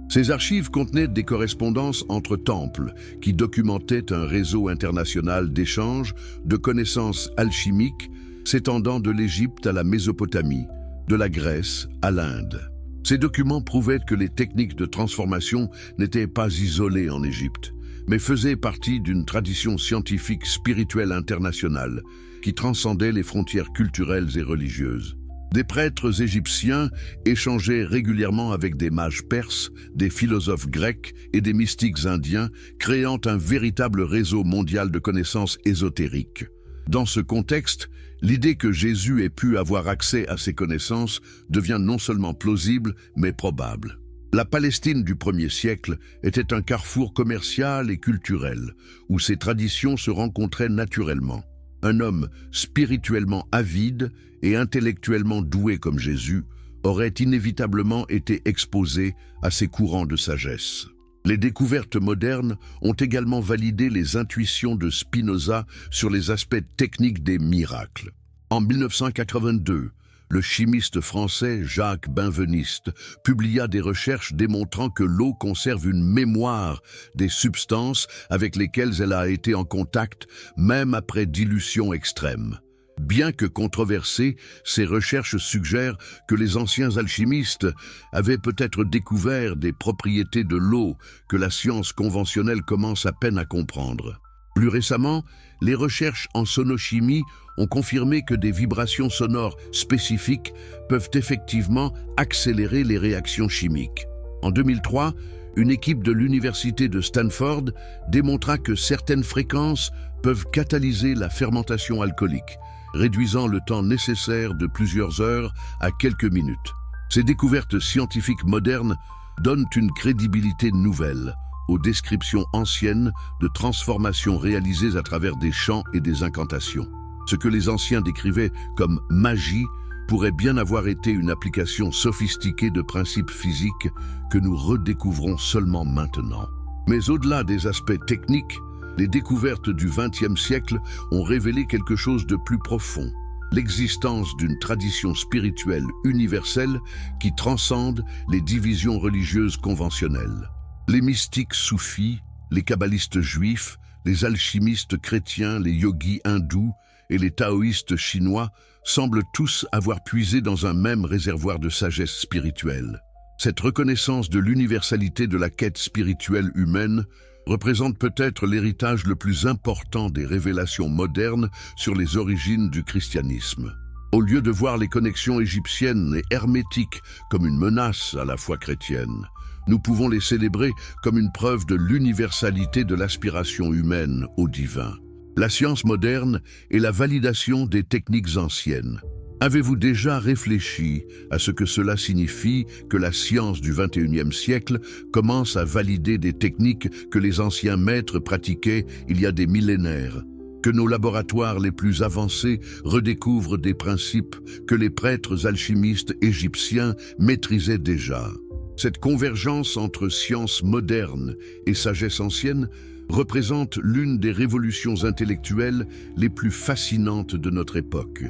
Speaker 1: Ces archives contenaient des correspondances entre temples qui documentaient un réseau international d'échanges, de connaissances alchimiques s'étendant de l'Égypte à la Mésopotamie, de la Grèce à l'Inde. Ces documents prouvaient que les techniques de transformation n'étaient pas isolées en Égypte, mais faisaient partie d'une tradition scientifique spirituelle internationale qui transcendait les frontières culturelles et religieuses. Des prêtres égyptiens échangeaient régulièrement avec des mages perses, des philosophes grecs et des mystiques indiens, créant un véritable réseau mondial de connaissances ésotériques. Dans ce contexte, l'idée que Jésus ait pu avoir accès à ces connaissances devient non seulement plausible, mais probable. La Palestine du 1er siècle était un carrefour commercial et culturel, où ces traditions se rencontraient naturellement. Un homme spirituellement avide et intellectuellement doué comme Jésus aurait inévitablement été exposé à ces courants de sagesse. Les découvertes modernes ont également validé les intuitions de Spinoza sur les aspects techniques des miracles. En 1982, le chimiste français Jacques Benveniste publia des recherches démontrant que l'eau conserve une mémoire des substances avec lesquelles elle a été en contact, même après dilution extrême. Bien que controversées, ces recherches suggèrent que les anciens alchimistes avaient peut-être découvert des propriétés de l'eau que la science conventionnelle commence à peine à comprendre. Plus récemment, les recherches en sonochimie ont confirmé que des vibrations sonores spécifiques peuvent effectivement accélérer les réactions chimiques. En 2003, une équipe de l'université de Stanford démontra que certaines fréquences peuvent catalyser la fermentation alcoolique, réduisant le temps nécessaire de plusieurs heures à quelques minutes. Ces découvertes scientifiques modernes donnent une crédibilité nouvelle aux descriptions anciennes de transformations réalisées à travers des chants et des incantations. Ce que les anciens décrivaient comme magie pourrait bien avoir été une application sophistiquée de principes physiques que nous redécouvrons seulement maintenant. Mais au-delà des aspects techniques, les découvertes du XXe siècle ont révélé quelque chose de plus profond, l'existence d'une tradition spirituelle universelle qui transcende les divisions religieuses conventionnelles. Les mystiques soufis, les kabbalistes juifs, les alchimistes chrétiens, les yogis hindous et les taoïstes chinois semblent tous avoir puisé dans un même réservoir de sagesse spirituelle. Cette reconnaissance de l'universalité de la quête spirituelle humaine représente peut-être l'héritage le plus important des révélations modernes sur les origines du christianisme. Au lieu de voir les connexions égyptiennes et hermétiques comme une menace à la foi chrétienne, nous pouvons les célébrer comme une preuve de l'universalité de l'aspiration humaine au divin. La science moderne est la validation des techniques anciennes. Avez-vous déjà réfléchi à ce que cela signifie que la science du XXIe siècle commence à valider des techniques que les anciens maîtres pratiquaient il y a des millénaires? Que nos laboratoires les plus avancés redécouvrent des principes que les prêtres alchimistes égyptiens maîtrisaient déjà? Cette convergence entre science moderne et sagesse ancienne représente l'une des révolutions intellectuelles les plus fascinantes de notre époque.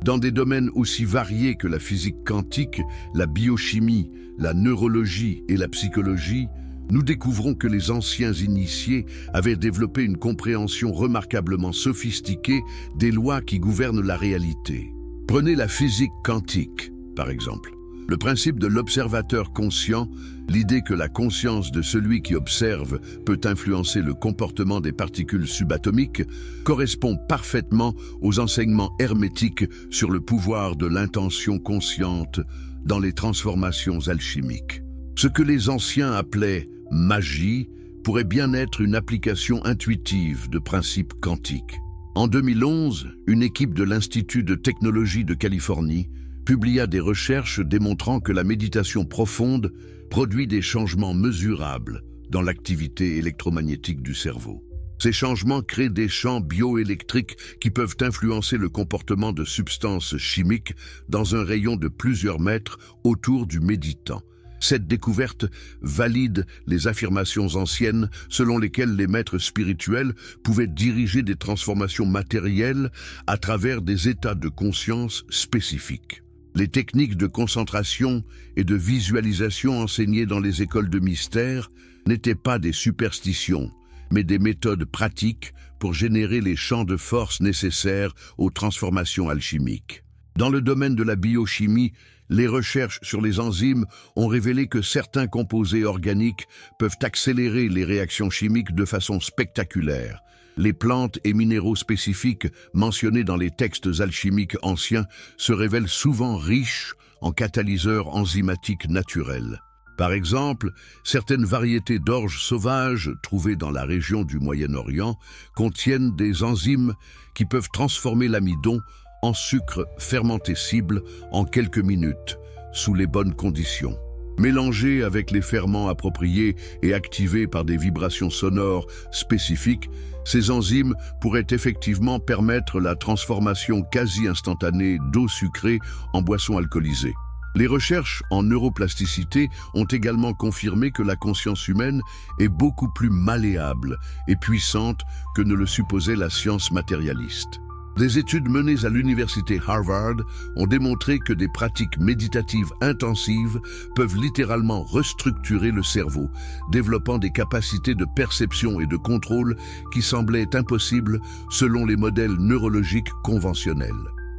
Speaker 1: Dans des domaines aussi variés que la physique quantique, la biochimie, la neurologie et la psychologie, nous découvrons que les anciens initiés avaient développé une compréhension remarquablement sophistiquée des lois qui gouvernent la réalité. Prenez la physique quantique, par exemple. Le principe de l'observateur conscient, l'idée que la conscience de celui qui observe peut influencer le comportement des particules subatomiques, correspond parfaitement aux enseignements hermétiques sur le pouvoir de l'intention consciente dans les transformations alchimiques. Ce que les anciens appelaient magie pourrait bien être une application intuitive de principes quantiques. En 2011, une équipe de l'Institut de technologie de Californie publia des recherches démontrant que la méditation profonde produit des changements mesurables dans l'activité électromagnétique du cerveau. Ces changements créent des champs bioélectriques qui peuvent influencer le comportement de substances chimiques dans un rayon de plusieurs mètres autour du méditant. Cette découverte valide les affirmations anciennes selon lesquelles les maîtres spirituels pouvaient diriger des transformations matérielles à travers des états de conscience spécifiques. Les techniques de concentration et de visualisation enseignées dans les écoles de mystère n'étaient pas des superstitions, mais des méthodes pratiques pour générer les champs de force nécessaires aux transformations alchimiques. Dans le domaine de la biochimie, les recherches sur les enzymes ont révélé que certains composés organiques peuvent accélérer les réactions chimiques de façon spectaculaire, Les plantes et minéraux spécifiques mentionnés dans les textes alchimiques anciens se révèlent souvent riches en catalyseurs enzymatiques naturels. Par exemple, certaines variétés d'orge sauvage trouvées dans la région du Moyen-Orient contiennent des enzymes qui peuvent transformer l'amidon en sucre fermentescible en quelques minutes, sous les bonnes conditions. Mélangés avec les ferments appropriés et activés par des vibrations sonores spécifiques, ces enzymes pourraient effectivement permettre la transformation quasi instantanée d'eau sucrée en boisson alcoolisée. Les recherches en neuroplasticité ont également confirmé que la conscience humaine est beaucoup plus malléable et puissante que ne le supposait la science matérialiste. Des études menées à l'université Harvard ont démontré que des pratiques méditatives intensives peuvent littéralement restructurer le cerveau, développant des capacités de perception et de contrôle qui semblaient impossibles selon les modèles neurologiques conventionnels.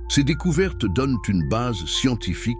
Speaker 1: Ces découvertes donnent une base scientifique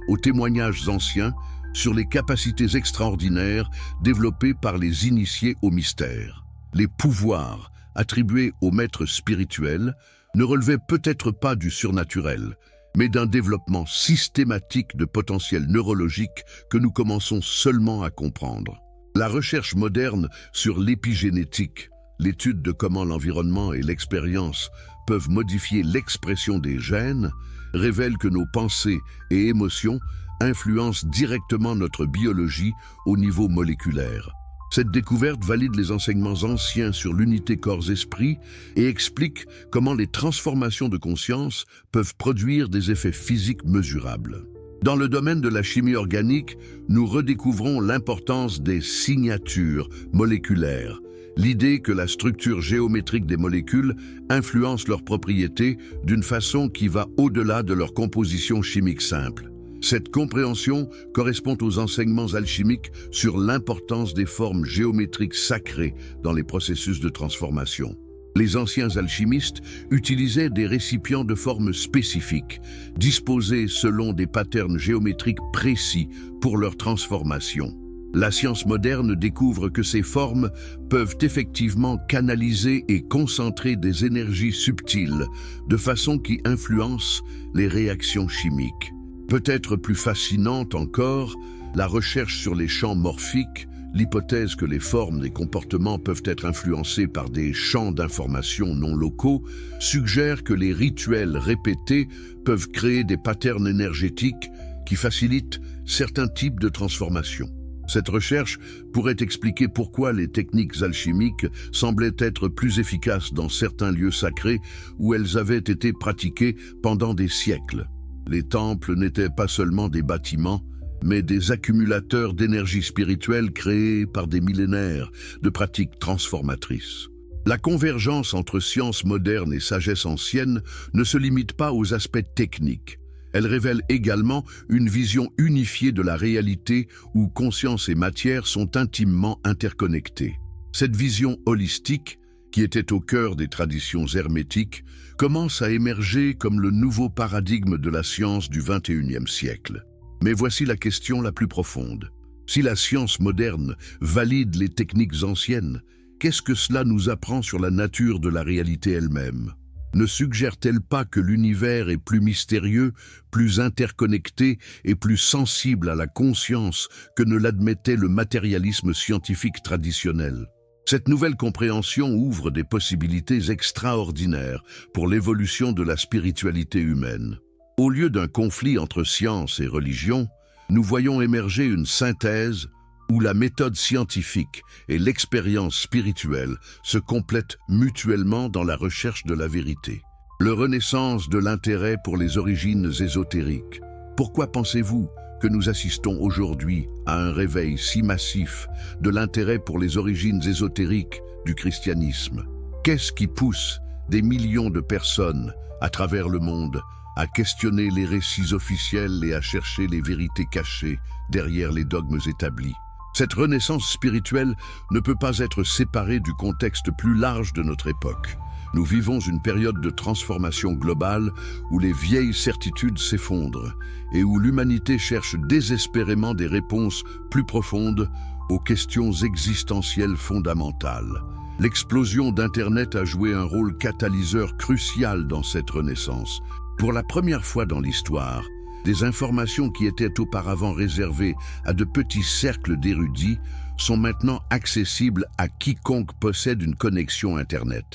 Speaker 1: aux témoignages anciens sur les capacités extraordinaires développées par les initiés au mystère. Les pouvoirs attribués aux maîtres spirituels ne relevaient peut-être pas du surnaturel, mais d'un développement systématique de potentiel neurologique que nous commençons seulement à comprendre. La recherche moderne sur l'épigénétique, l'étude de comment l'environnement et l'expérience peuvent modifier l'expression des gènes, révèle que nos pensées et émotions influencent directement notre biologie au niveau moléculaire. Cette découverte valide les enseignements anciens sur l'unité corps-esprit et explique comment les transformations de conscience peuvent produire des effets physiques mesurables. Dans le domaine de la chimie organique, nous redécouvrons l'importance des signatures moléculaires, l'idée que la structure géométrique des molécules influence leurs propriétés d'une façon qui va au-delà de leur composition chimique simple. Cette compréhension correspond aux enseignements alchimiques sur l'importance des formes géométriques sacrées dans les processus de transformation. Les anciens alchimistes utilisaient des récipients de formes spécifiques, disposés selon des patterns géométriques précis pour leur transformation. La science moderne découvre que ces formes peuvent effectivement canaliser et concentrer des énergies subtiles de façon qui influence les réactions chimiques. Peut-être plus fascinante encore, la recherche sur les champs morphiques, l'hypothèse que les formes des comportements peuvent être influencés par des champs d'information non locaux, suggère que les rituels répétés peuvent créer des patterns énergétiques qui facilitent certains types de transformations. Cette recherche pourrait expliquer pourquoi les techniques alchimiques semblaient être plus efficaces dans certains lieux sacrés où elles avaient été pratiquées pendant des siècles. Les temples n'étaient pas seulement des bâtiments, mais des accumulateurs d'énergie spirituelle créés par des millénaires de pratiques transformatrices. La convergence entre science moderne et sagesse ancienne ne se limite pas aux aspects techniques. Elle révèle également une vision unifiée de la réalité où conscience et matière sont intimement interconnectées. Cette vision holistique, qui était au cœur des traditions hermétiques, commence à émerger comme le nouveau paradigme de la science du XXIe siècle. Mais voici la question la plus profonde. Si la science moderne valide les techniques anciennes, qu'est-ce que cela nous apprend sur la nature de la réalité elle-même ? Ne suggère-t-elle pas que l'univers est plus mystérieux, plus interconnecté et plus sensible à la conscience que ne l'admettait le matérialisme scientifique traditionnel ? Cette nouvelle compréhension ouvre des possibilités extraordinaires pour l'évolution de la spiritualité humaine. Au lieu d'un conflit entre science et religion, nous voyons émerger une synthèse où la méthode scientifique et l'expérience spirituelle se complètent mutuellement dans la recherche de la vérité. Le renaissance de l'intérêt pour les origines ésotériques. Pourquoi pensez-vous que nous assistons aujourd'hui à un réveil si massif de l'intérêt pour les origines ésotériques du christianisme? Qu'est-ce qui pousse des millions de personnes à travers le monde à questionner les récits officiels et à chercher les vérités cachées derrière les dogmes établis? Cette renaissance spirituelle ne peut pas être séparée du contexte plus large de notre époque. Nous vivons une période de transformation globale où les vieilles certitudes s'effondrent et où l'humanité cherche désespérément des réponses plus profondes aux questions existentielles fondamentales. L'explosion d'Internet a joué un rôle catalyseur crucial dans cette renaissance. Pour la première fois dans l'histoire, des informations qui étaient auparavant réservées à de petits cercles d'érudits sont maintenant accessibles à quiconque possède une connexion Internet.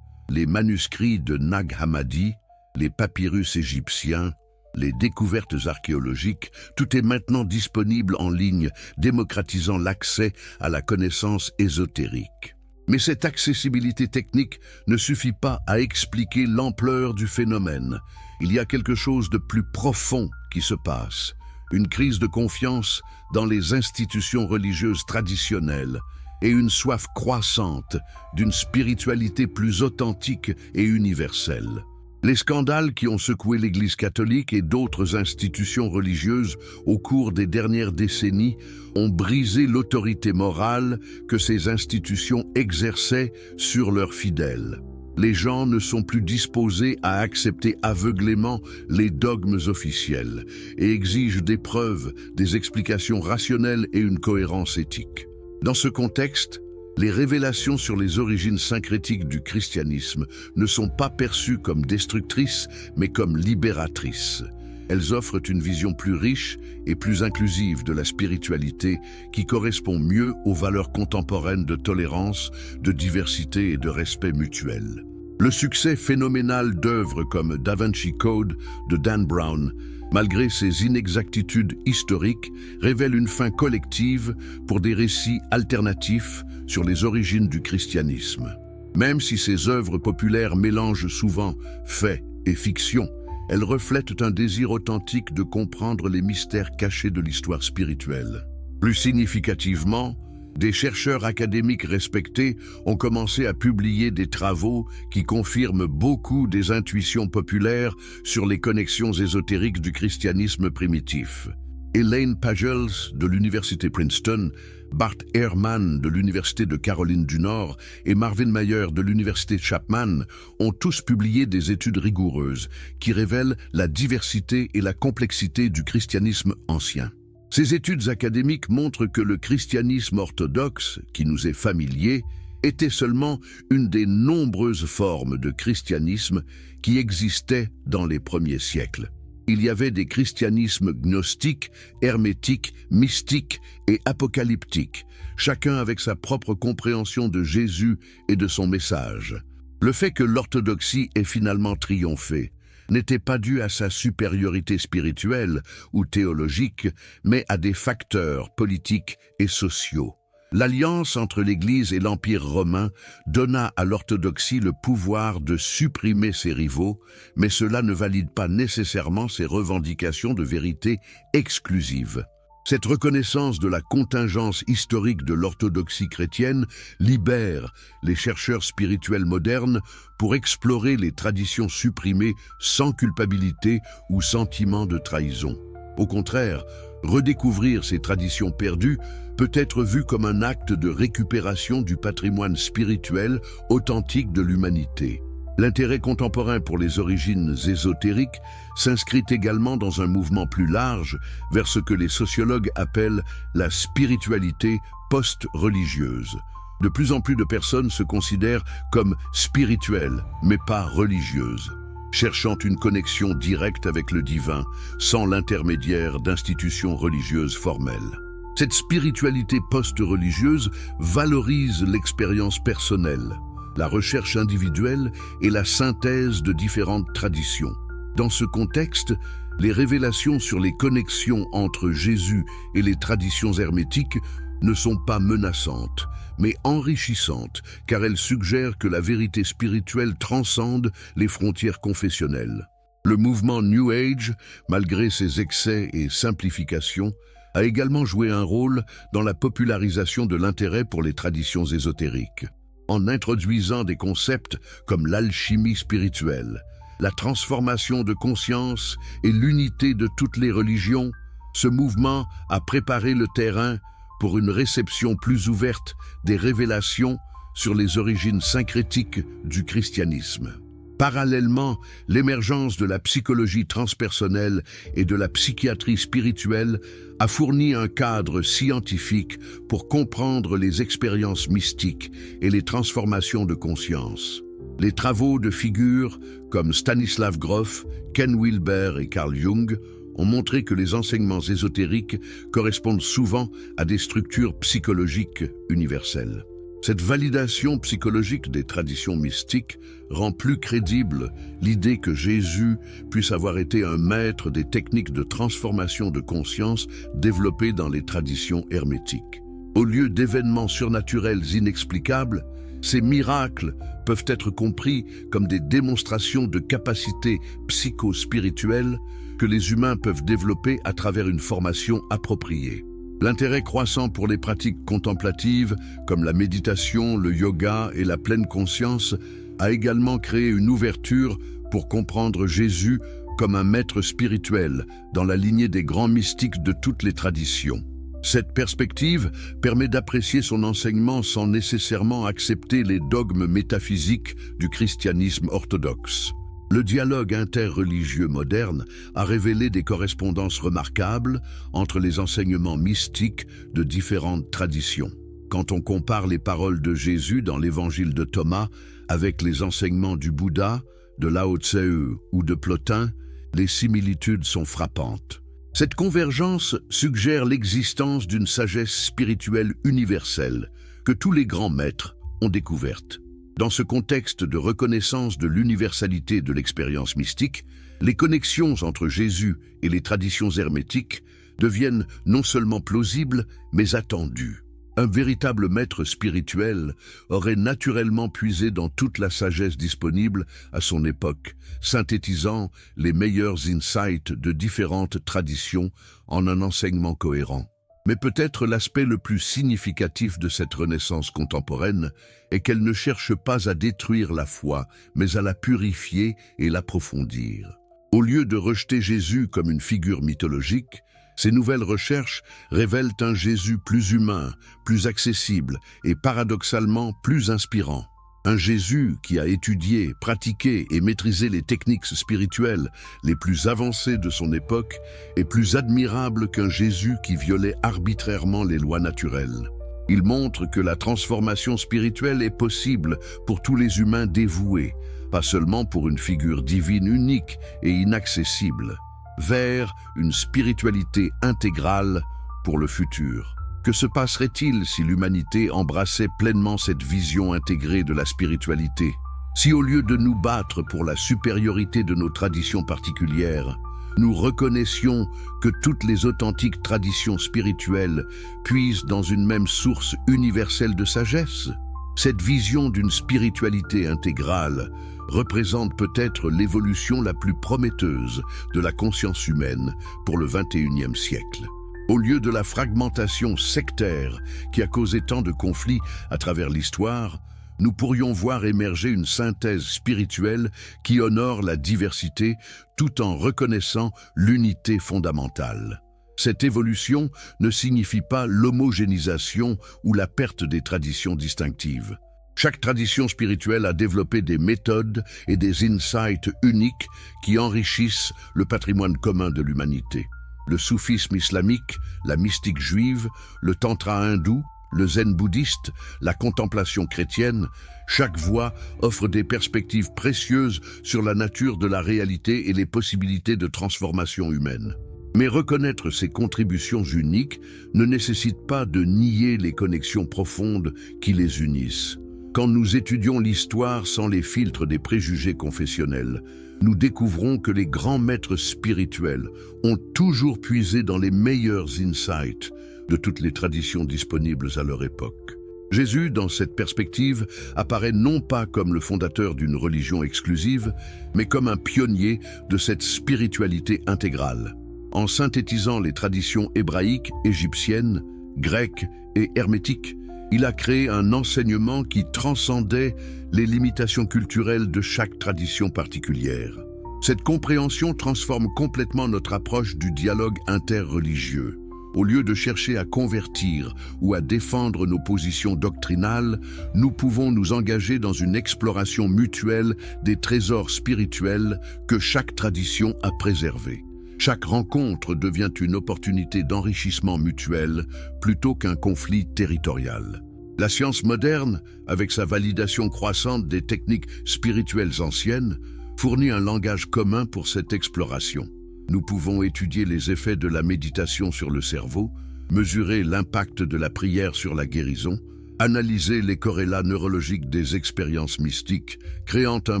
Speaker 1: Les manuscrits de Nag Hammadi, les papyrus égyptiens, les découvertes archéologiques, tout est maintenant disponible en ligne, démocratisant l'accès à la connaissance ésotérique. Mais cette accessibilité technique ne suffit pas à expliquer l'ampleur du phénomène. Il y a quelque chose de plus profond qui se passe, une crise de confiance dans les institutions religieuses traditionnelles et une soif croissante d'une spiritualité plus authentique et universelle. Les scandales qui ont secoué l'Église catholique et d'autres institutions religieuses au cours des dernières décennies ont brisé l'autorité morale que ces institutions exerçaient sur leurs fidèles. Les gens ne sont plus disposés à accepter aveuglément les dogmes officiels et exigent des preuves, des explications rationnelles et une cohérence éthique. Dans ce contexte, les révélations sur les origines syncrétiques du christianisme ne sont pas perçues comme destructrices, mais comme libératrices. Elles offrent une vision plus riche et plus inclusive de la spiritualité qui correspond mieux aux valeurs contemporaines de tolérance, de diversité et de respect mutuel. Le succès phénoménal d'œuvres comme Da Vinci Code de Dan Brown, malgré ses inexactitudes historiques, révèle une fin collective pour des récits alternatifs sur les origines du christianisme. Même si ces œuvres populaires mélangent souvent faits et fiction, elles reflètent un désir authentique de comprendre les mystères cachés de l'histoire spirituelle. Plus significativement, des chercheurs académiques respectés ont commencé à publier des travaux qui confirment beaucoup des intuitions populaires sur les connexions ésotériques du christianisme primitif. Elaine Pagels de l'Université Princeton, Bart Ehrman de l'Université de Caroline du Nord et Marvin Mayer de l'Université Chapman ont tous publié des études rigoureuses qui révèlent la diversité et la complexité du christianisme ancien. Ces études académiques montrent que le christianisme orthodoxe, qui nous est familier, était seulement une des nombreuses formes de christianisme qui existaient dans les premiers siècles. Il y avait des christianismes gnostiques, hermétiques, mystiques et apocalyptiques, chacun avec sa propre compréhension de Jésus et de son message. Le fait que l'orthodoxie ait finalement triomphé n'était pas dû à sa supériorité spirituelle ou théologique, mais à des facteurs politiques et sociaux. L'alliance entre l'Église et l'Empire romain donna à l'orthodoxie le pouvoir de supprimer ses rivaux, mais cela ne valide pas nécessairement ses revendications de vérité exclusive. Cette reconnaissance de la contingence historique de l'orthodoxie chrétienne libère les chercheurs spirituels modernes pour explorer les traditions supprimées sans culpabilité ou sentiment de trahison. Au contraire, redécouvrir ces traditions perdues peut être vu comme un acte de récupération du patrimoine spirituel authentique de l'humanité. L'intérêt contemporain pour les origines ésotériques s'inscrit également dans un mouvement plus large vers ce que les sociologues appellent la spiritualité post-religieuse. De plus en plus de personnes se considèrent comme spirituelles, mais pas religieuses, cherchant une connexion directe avec le divin, sans l'intermédiaire d'institutions religieuses formelles. Cette spiritualité post-religieuse valorise l'expérience personnelle, la recherche individuelle et la synthèse de différentes traditions. Dans ce contexte, les révélations sur les connexions entre Jésus et les traditions hermétiques ne sont pas menaçantes, mais enrichissantes, car elles suggèrent que la vérité spirituelle transcende les frontières confessionnelles. Le mouvement New Age, malgré ses excès et simplifications, a également joué un rôle dans la popularisation de l'intérêt pour les traditions ésotériques. En introduisant des concepts comme l'alchimie spirituelle, la transformation de conscience et l'unité de toutes les religions, ce mouvement a préparé le terrain pour une réception plus ouverte des révélations sur les origines syncrétiques du christianisme. Parallèlement, l'émergence de la psychologie transpersonnelle et de la psychiatrie spirituelle a fourni un cadre scientifique pour comprendre les expériences mystiques et les transformations de conscience. Les travaux de figures comme Stanislav Grof, Ken Wilber et Carl Jung ont montré que les enseignements ésotériques correspondent souvent à des structures psychologiques universelles. Cette validation psychologique des traditions mystiques rend plus crédible l'idée que Jésus puisse avoir été un maître des techniques de transformation de conscience développées dans les traditions hermétiques. Au lieu d'événements surnaturels inexplicables, ces miracles peuvent être compris comme des démonstrations de capacités psycho-spirituelles que les humains peuvent développer à travers une formation appropriée. L'intérêt croissant pour les pratiques contemplatives, comme la méditation, le yoga et la pleine conscience, a également créé une ouverture pour comprendre Jésus comme un maître spirituel dans la lignée des grands mystiques de toutes les traditions. Cette perspective permet d'apprécier son enseignement sans nécessairement accepter les dogmes métaphysiques du christianisme orthodoxe. Le dialogue interreligieux moderne a révélé des correspondances remarquables entre les enseignements mystiques de différentes traditions. Quand on compare les paroles de Jésus dans l'évangile de Thomas avec les enseignements du Bouddha, de Lao Tse ou de Plotin, les similitudes sont frappantes. Cette convergence suggère l'existence d'une sagesse spirituelle universelle que tous les grands maîtres ont découverte. Dans ce contexte de reconnaissance de l'universalité de l'expérience mystique, les connexions entre Jésus et les traditions hermétiques deviennent non seulement plausibles, mais attendues. Un véritable maître spirituel aurait naturellement puisé dans toute la sagesse disponible à son époque, synthétisant les meilleurs insights de différentes traditions en un enseignement cohérent. Mais peut-être l'aspect le plus significatif de cette renaissance contemporaine est qu'elle ne cherche pas à détruire la foi, mais à la purifier et l'approfondir. Au lieu de rejeter Jésus comme une figure mythologique, ces nouvelles recherches révèlent un Jésus plus humain, plus accessible et paradoxalement plus inspirant. Un Jésus qui a étudié, pratiqué et maîtrisé les techniques spirituelles les plus avancées de son époque est plus admirable qu'un Jésus qui violait arbitrairement les lois naturelles. Il montre que la transformation spirituelle est possible pour tous les humains dévoués, pas seulement pour une figure divine unique et inaccessible, vers une spiritualité intégrale pour le futur. Que se passerait-il si l'humanité embrassait pleinement cette vision intégrée de la spiritualité? Si au lieu de nous battre pour la supériorité de nos traditions particulières, nous reconnaissions que toutes les authentiques traditions spirituelles puisent dans une même source universelle de sagesse? Cette vision d'une spiritualité intégrale représente peut-être l'évolution la plus prometteuse de la conscience humaine pour le XXIe siècle. Au lieu de la fragmentation sectaire qui a causé tant de conflits à travers l'histoire, nous pourrions voir émerger une synthèse spirituelle qui honore la diversité tout en reconnaissant l'unité fondamentale. Cette évolution ne signifie pas l'homogénéisation ou la perte des traditions distinctives. Chaque tradition spirituelle a développé des méthodes et des insights uniques qui enrichissent le patrimoine commun de l'humanité. Le soufisme islamique, la mystique juive, le tantra hindou, le zen bouddhiste, la contemplation chrétienne, chaque voie offre des perspectives précieuses sur la nature de la réalité et les possibilités de transformation humaine. Mais reconnaître ces contributions uniques ne nécessite pas de nier les connexions profondes qui les unissent. Quand nous étudions l'histoire sans les filtres des préjugés confessionnels, nous découvrons que les grands maîtres spirituels ont toujours puisé dans les meilleurs insights de toutes les traditions disponibles à leur époque. Jésus, dans cette perspective, apparaît non pas comme le fondateur d'une religion exclusive, mais comme un pionnier de cette spiritualité intégrale. En synthétisant les traditions hébraïques, égyptiennes, grecques et hermétiques, il a créé un enseignement qui transcendait les limitations culturelles de chaque tradition particulière. Cette compréhension transforme complètement notre approche du dialogue interreligieux. Au lieu de chercher à convertir ou à défendre nos positions doctrinales, nous pouvons nous engager dans une exploration mutuelle des trésors spirituels que chaque tradition a préservés. Chaque rencontre devient une opportunité d'enrichissement mutuel plutôt qu'un conflit territorial. La science moderne, avec sa validation croissante des techniques spirituelles anciennes, fournit un langage commun pour cette exploration. Nous pouvons étudier les effets de la méditation sur le cerveau, mesurer l'impact de la prière sur la guérison, analyser les corrélats neurologiques des expériences mystiques, créant un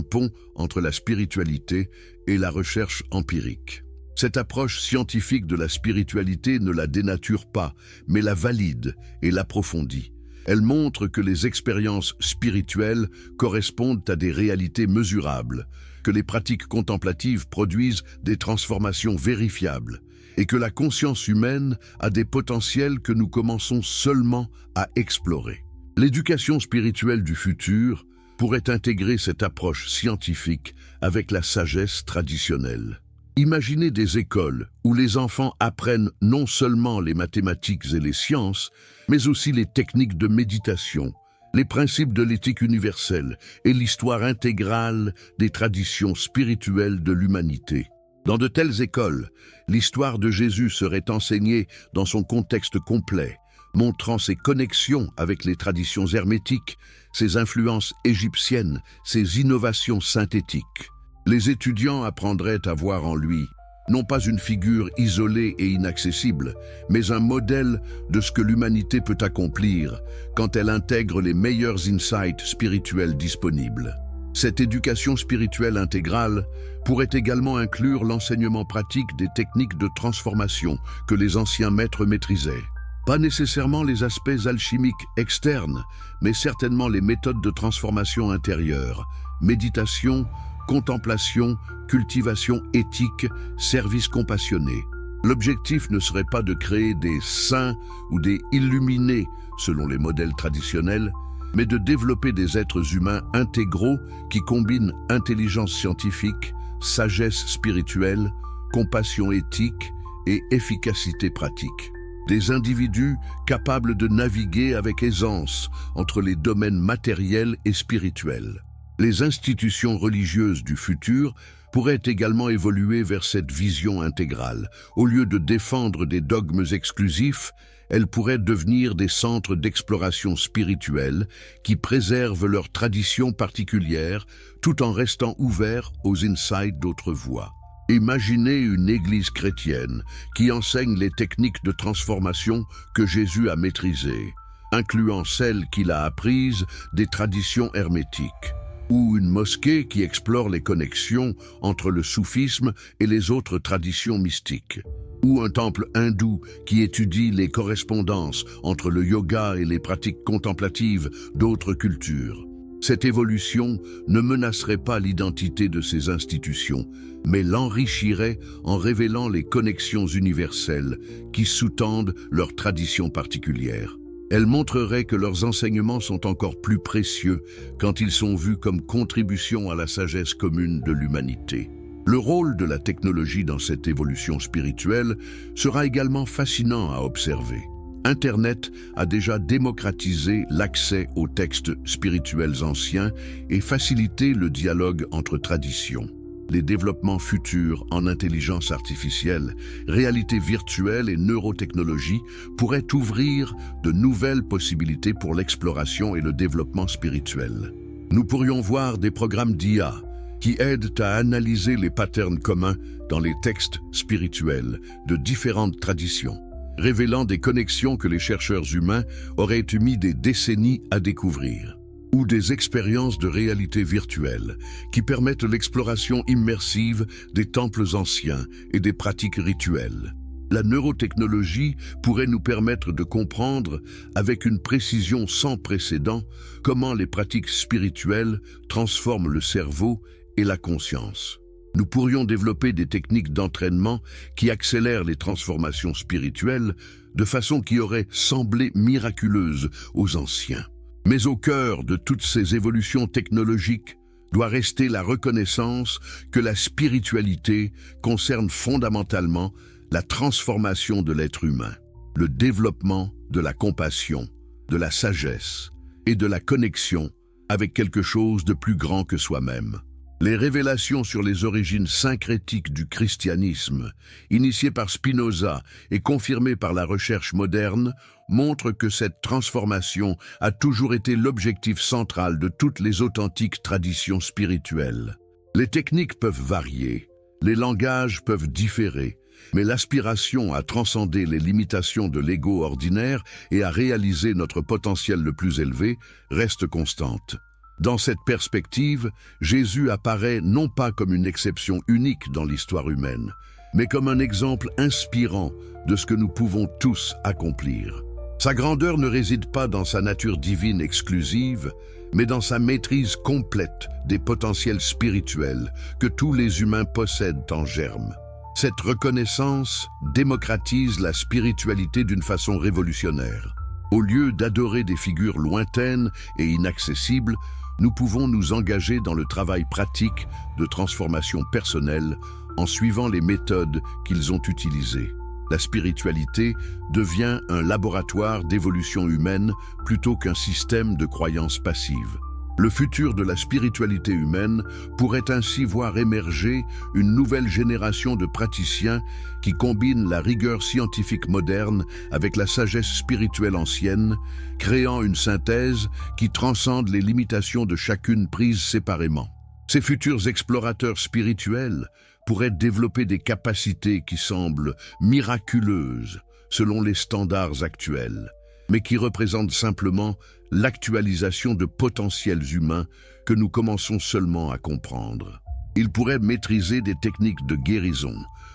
Speaker 1: pont entre la spiritualité et la recherche empirique. Cette approche scientifique de la spiritualité ne la dénature pas, mais la valide et l'approfondit. Elle montre que les expériences spirituelles correspondent à des réalités mesurables, que les pratiques contemplatives produisent des transformations vérifiables et que la conscience humaine a des potentiels que nous commençons seulement à explorer. L'éducation spirituelle du futur pourrait intégrer cette approche scientifique avec la sagesse traditionnelle. Imaginez des écoles où les enfants apprennent non seulement les mathématiques et les sciences, mais aussi les techniques de méditation, les principes de l'éthique universelle et l'histoire intégrale des traditions spirituelles de l'humanité. Dans de telles écoles, l'histoire de Jésus serait enseignée dans son contexte complet, montrant ses connexions avec les traditions hermétiques, ses influences égyptiennes, ses innovations synthétiques. Les étudiants apprendraient à voir en lui non pas une figure isolée et inaccessible, mais un modèle de ce que l'humanité peut accomplir quand elle intègre les meilleurs insights spirituels disponibles. Cette éducation spirituelle intégrale pourrait également inclure l'enseignement pratique des techniques de transformation que les anciens maîtres maîtrisaient. Pas nécessairement les aspects alchimiques externes, mais certainement les méthodes de transformation intérieure, méditation, contemplation, cultivation éthique, service compassionné. L'objectif ne serait pas de créer des saints ou des illuminés, selon les modèles traditionnels, mais de développer des êtres humains intégraux qui combinent intelligence scientifique, sagesse spirituelle, compassion éthique et efficacité pratique. Des individus capables de naviguer avec aisance entre les domaines matériels et spirituels. Les institutions religieuses du futur pourraient également évoluer vers cette vision intégrale. Au lieu de défendre des dogmes exclusifs, elles pourraient devenir des centres d'exploration spirituelle qui préservent leurs traditions particulières tout en restant ouverts aux insights d'autres voies. Imaginez une église chrétienne qui enseigne les techniques de transformation que Jésus a maîtrisées, incluant celles qu'il a apprises des traditions hermétiques. Ou une mosquée qui explore les connexions entre le soufisme et les autres traditions mystiques. Ou un temple hindou qui étudie les correspondances entre le yoga et les pratiques contemplatives d'autres cultures. Cette évolution ne menacerait pas l'identité de ces institutions, mais l'enrichirait en révélant les connexions universelles qui sous-tendent leurs traditions particulières. Elle montrerait que leurs enseignements sont encore plus précieux quand ils sont vus comme contribution à la sagesse commune de l'humanité. Le rôle de la technologie dans cette évolution spirituelle sera également fascinant à observer. Internet a déjà démocratisé l'accès aux textes spirituels anciens et facilité le dialogue entre traditions. Les développements futurs en intelligence artificielle, réalité virtuelle et neurotechnologie pourraient ouvrir de nouvelles possibilités pour l'exploration et le développement spirituel. Nous pourrions voir des programmes d'IA qui aident à analyser les patterns communs dans les textes spirituels de différentes traditions, révélant des connexions que les chercheurs humains auraient mis des décennies à découvrir. Ou des expériences de réalité virtuelle qui permettent l'exploration immersive des temples anciens et des pratiques rituelles. La neurotechnologie pourrait nous permettre de comprendre avec une précision sans précédent comment les pratiques spirituelles transforment le cerveau et la conscience. Nous pourrions développer des techniques d'entraînement qui accélèrent les transformations spirituelles de façon qui aurait semblé miraculeuse aux anciens. Mais au cœur de toutes ces évolutions technologiques doit rester la reconnaissance que la spiritualité concerne fondamentalement la transformation de l'être humain. le développement de la compassion, de la sagesse et de la connexion avec quelque chose de plus grand que soi-même. Les révélations sur les origines syncrétiques du christianisme, initiées par Spinoza et confirmées par la recherche moderne, montrent que cette transformation a toujours été l'objectif central de toutes les authentiques traditions spirituelles. Les techniques peuvent varier, les langages peuvent différer, mais l'aspiration à transcender les limitations de l'ego ordinaire et à réaliser notre potentiel le plus élevé reste constante. Dans cette perspective, Jésus apparaît non pas comme une exception unique dans l'histoire humaine, mais comme un exemple inspirant de ce que nous pouvons tous accomplir. Sa grandeur ne réside pas dans sa nature divine exclusive, mais dans sa maîtrise complète des potentiels spirituels que tous les humains possèdent en germe. Cette reconnaissance démocratise la spiritualité d'une façon révolutionnaire. Au lieu d'adorer des figures lointaines et inaccessibles, nous pouvons nous engager dans le travail pratique de transformation personnelle en suivant les méthodes qu'ils ont utilisées. La spiritualité devient un laboratoire d'évolution humaine plutôt qu'un système de croyances passives. Le futur de la spiritualité humaine pourrait ainsi voir émerger une nouvelle génération de praticiens qui combinent la rigueur scientifique moderne avec la sagesse spirituelle ancienne, créant une synthèse qui transcende les limitations de chacune prise séparément. Ces futurs explorateurs spirituels pourraient développer des capacités qui semblent miraculeuses selon les standards actuels, mais qui représentent simplement l'actualisation de potentiels humains que nous commençons seulement à comprendre. Ils pourraient maîtriser des techniques de guérison,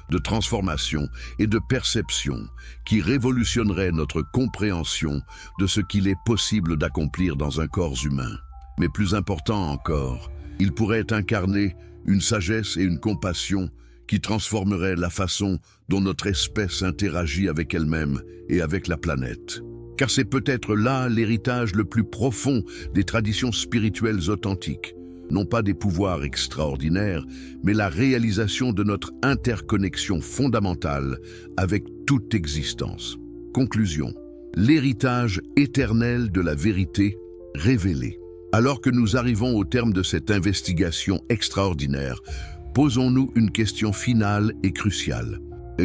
Speaker 1: de transformation et de perception qui révolutionneraient notre compréhension de ce qu'il est possible d'accomplir dans un corps humain. Mais plus important encore, ils pourraient incarner une sagesse et une compassion qui transformeraient la façon dont notre espèce interagit avec elle-même et avec la planète. Car c'est peut-être là l'héritage le plus profond des traditions spirituelles authentiques. Non pas des pouvoirs extraordinaires, mais la réalisation de notre interconnexion fondamentale avec toute existence. Conclusion. L'héritage éternel de la vérité révélée. Alors que nous arrivons au terme de cette investigation extraordinaire, posons-nous une question finale et cruciale.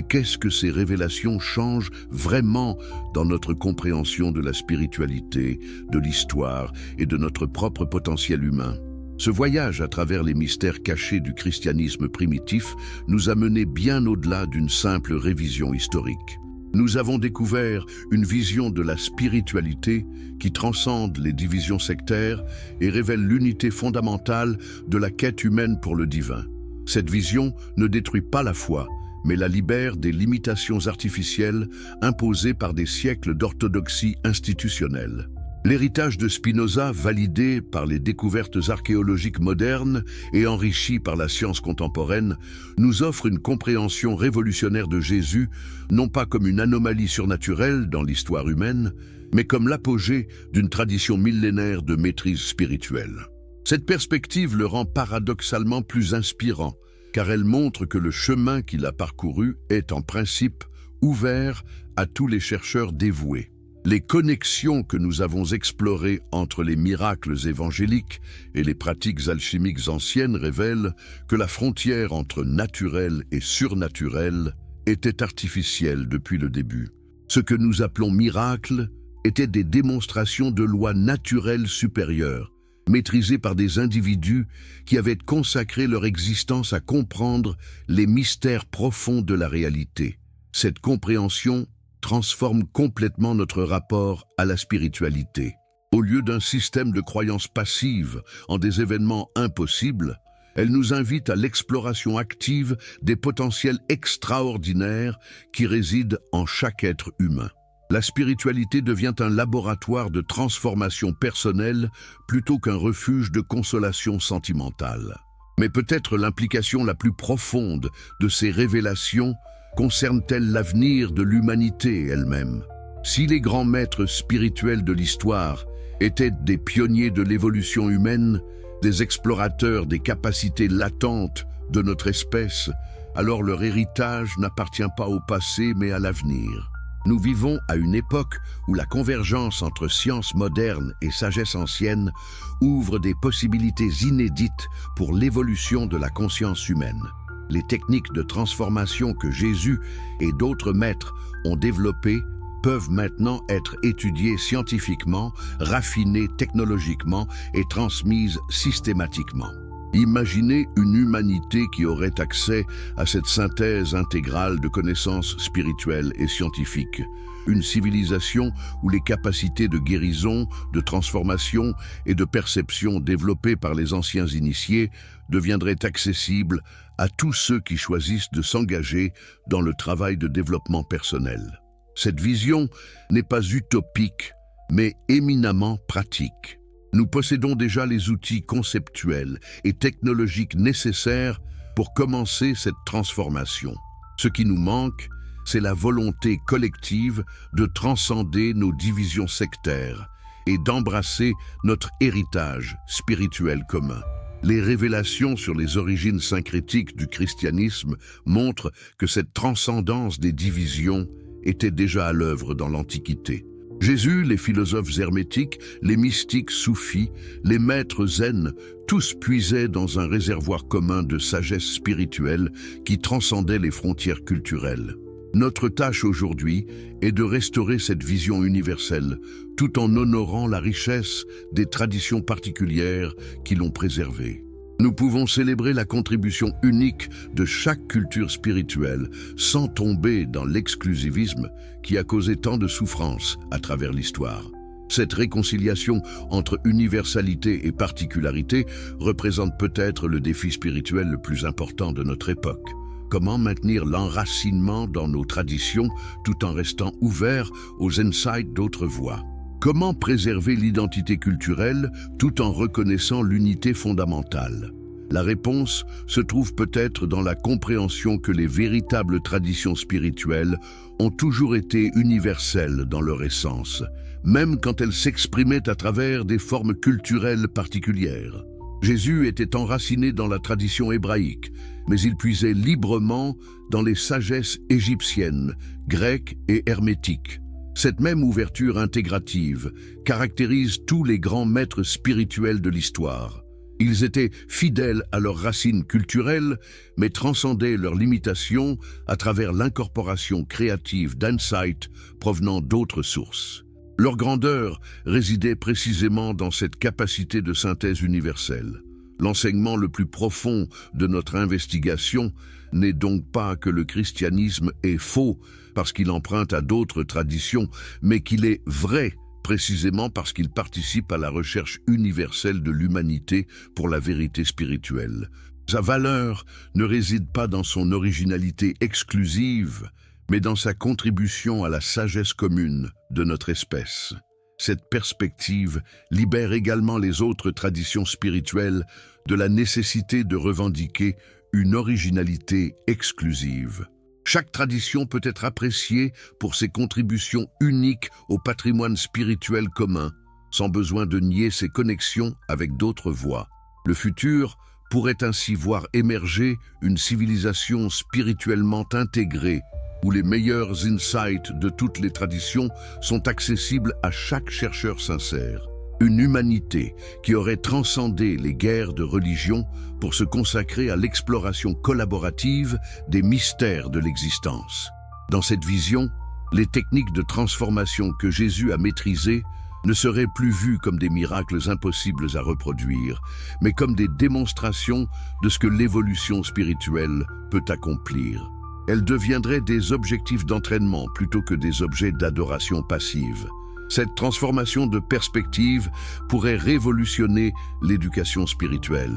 Speaker 1: Qu'est-ce que ces révélations changent vraiment dans notre compréhension de la spiritualité, de l'histoire et de notre propre potentiel humain? Ce voyage à travers les mystères cachés du christianisme primitif nous a menés bien au-delà d'une simple révision historique. Nous avons découvert une vision de la spiritualité qui transcende les divisions sectaires et révèle l'unité fondamentale de la quête humaine pour le divin. Cette vision ne détruit pas la foi, mais la libère des limitations artificielles imposées par des siècles d'orthodoxie institutionnelle. L'héritage de Spinoza, validé par les découvertes archéologiques modernes et enrichi par la science contemporaine, nous offre une compréhension révolutionnaire de Jésus, non pas comme une anomalie surnaturelle dans l'histoire humaine, mais comme l'apogée d'une tradition millénaire de maîtrise spirituelle. Cette perspective le rend paradoxalement plus inspirant, car elle montre que le chemin qu'il a parcouru est en principe ouvert à tous les chercheurs dévoués. Les connexions que nous avons explorées entre les miracles évangéliques et les pratiques alchimiques anciennes révèlent que la frontière entre naturel et surnaturel était artificielle depuis le début. Ce que nous appelons miracles étaient des démonstrations de lois naturelles supérieures, maîtrisées par des individus qui avaient consacré leur existence à comprendre les mystères profonds de la réalité. Cette compréhension transforme complètement notre rapport à la spiritualité. Au lieu d'un système de croyances passives en des événements impossibles, elle nous invite à l'exploration active des potentiels extraordinaires qui résident en chaque être humain. La spiritualité devient un laboratoire de transformation personnelle plutôt qu'un refuge de consolation sentimentale. Mais peut-être l'implication la plus profonde de ces révélations concerne-t-elle l'avenir de l'humanité elle-même? Si les grands maîtres spirituels de l'histoire étaient des pionniers de l'évolution humaine, des explorateurs des capacités latentes de notre espèce, alors leur héritage n'appartient pas au passé mais à l'avenir. Nous vivons à une époque où la convergence entre science moderne et sagesse ancienne ouvre des possibilités inédites pour l'évolution de la conscience humaine. Les techniques de transformation que Jésus et d'autres maîtres ont développées peuvent maintenant être étudiées scientifiquement, raffinées technologiquement et transmises systématiquement. Imaginez une humanité qui aurait accès à cette synthèse intégrale de connaissances spirituelles et scientifiques. Une civilisation où les capacités de guérison, de transformation et de perception développées par les anciens initiés deviendraient accessibles à tous ceux qui choisissent de s'engager dans le travail de développement personnel. Cette vision n'est pas utopique, mais éminemment pratique. Nous possédons déjà les outils conceptuels et technologiques nécessaires pour commencer cette transformation. Ce qui nous manque, c'est la volonté collective de transcender nos divisions sectaires et d'embrasser notre héritage spirituel commun. Les révélations sur les origines syncrétiques du christianisme montrent que cette transcendance des divisions était déjà à l'œuvre dans l'Antiquité. Jésus, les philosophes hermétiques, les mystiques soufis, les maîtres zen, tous puisaient dans un réservoir commun de sagesse spirituelle qui transcendait les frontières culturelles. Notre tâche aujourd'hui est de restaurer cette vision universelle, tout en honorant la richesse des traditions particulières qui l'ont préservée. Nous pouvons célébrer la contribution unique de chaque culture spirituelle sans tomber dans l'exclusivisme qui a causé tant de souffrances à travers l'histoire. Cette réconciliation entre universalité et particularité représente peut-être le défi spirituel le plus important de notre époque. Comment maintenir l'enracinement dans nos traditions tout en restant ouvert aux insights d'autres voix? Comment préserver l'identité culturelle tout en reconnaissant l'unité fondamentale? La réponse se trouve peut-être dans la compréhension que les véritables traditions spirituelles ont toujours été universelles dans leur essence, même quand elles s'exprimaient à travers des formes culturelles particulières. Jésus était enraciné dans la tradition hébraïque, mais il puisait librement dans les sagesses égyptiennes, grecques et hermétiques. Cette même ouverture intégrative caractérise tous les grands maîtres spirituels de l'histoire. Ils étaient fidèles à leurs racines culturelles, mais transcendaient leurs limitations à travers l'incorporation créative d'insights provenant d'autres sources. Leur grandeur résidait précisément dans cette capacité de synthèse universelle. L'enseignement le plus profond de notre investigation n'est donc pas que le christianisme est faux parce qu'il emprunte à d'autres traditions, mais qu'il est vrai précisément parce qu'il participe à la recherche universelle de l'humanité pour la vérité spirituelle. Sa valeur ne réside pas dans son originalité exclusive, mais dans sa contribution à la sagesse commune de notre espèce. Cette perspective libère également les autres traditions spirituelles de la nécessité de revendiquer une originalité exclusive. Chaque tradition peut être appréciée pour ses contributions uniques au patrimoine spirituel commun, sans besoin de nier ses connexions avec d'autres voies. Le futur pourrait ainsi voir émerger une civilisation spirituellement intégrée, où les meilleurs insights de toutes les traditions sont accessibles à chaque chercheur sincère. Une humanité qui aurait transcendé les guerres de religion pour se consacrer à l'exploration collaborative des mystères de l'existence. Dans cette vision, les techniques de transformation que Jésus a maîtrisées ne seraient plus vues comme des miracles impossibles à reproduire, mais comme des démonstrations de ce que l'évolution spirituelle peut accomplir. Elles deviendraient des objectifs d'entraînement plutôt que des objets d'adoration passive. Cette transformation de perspective pourrait révolutionner l'éducation spirituelle.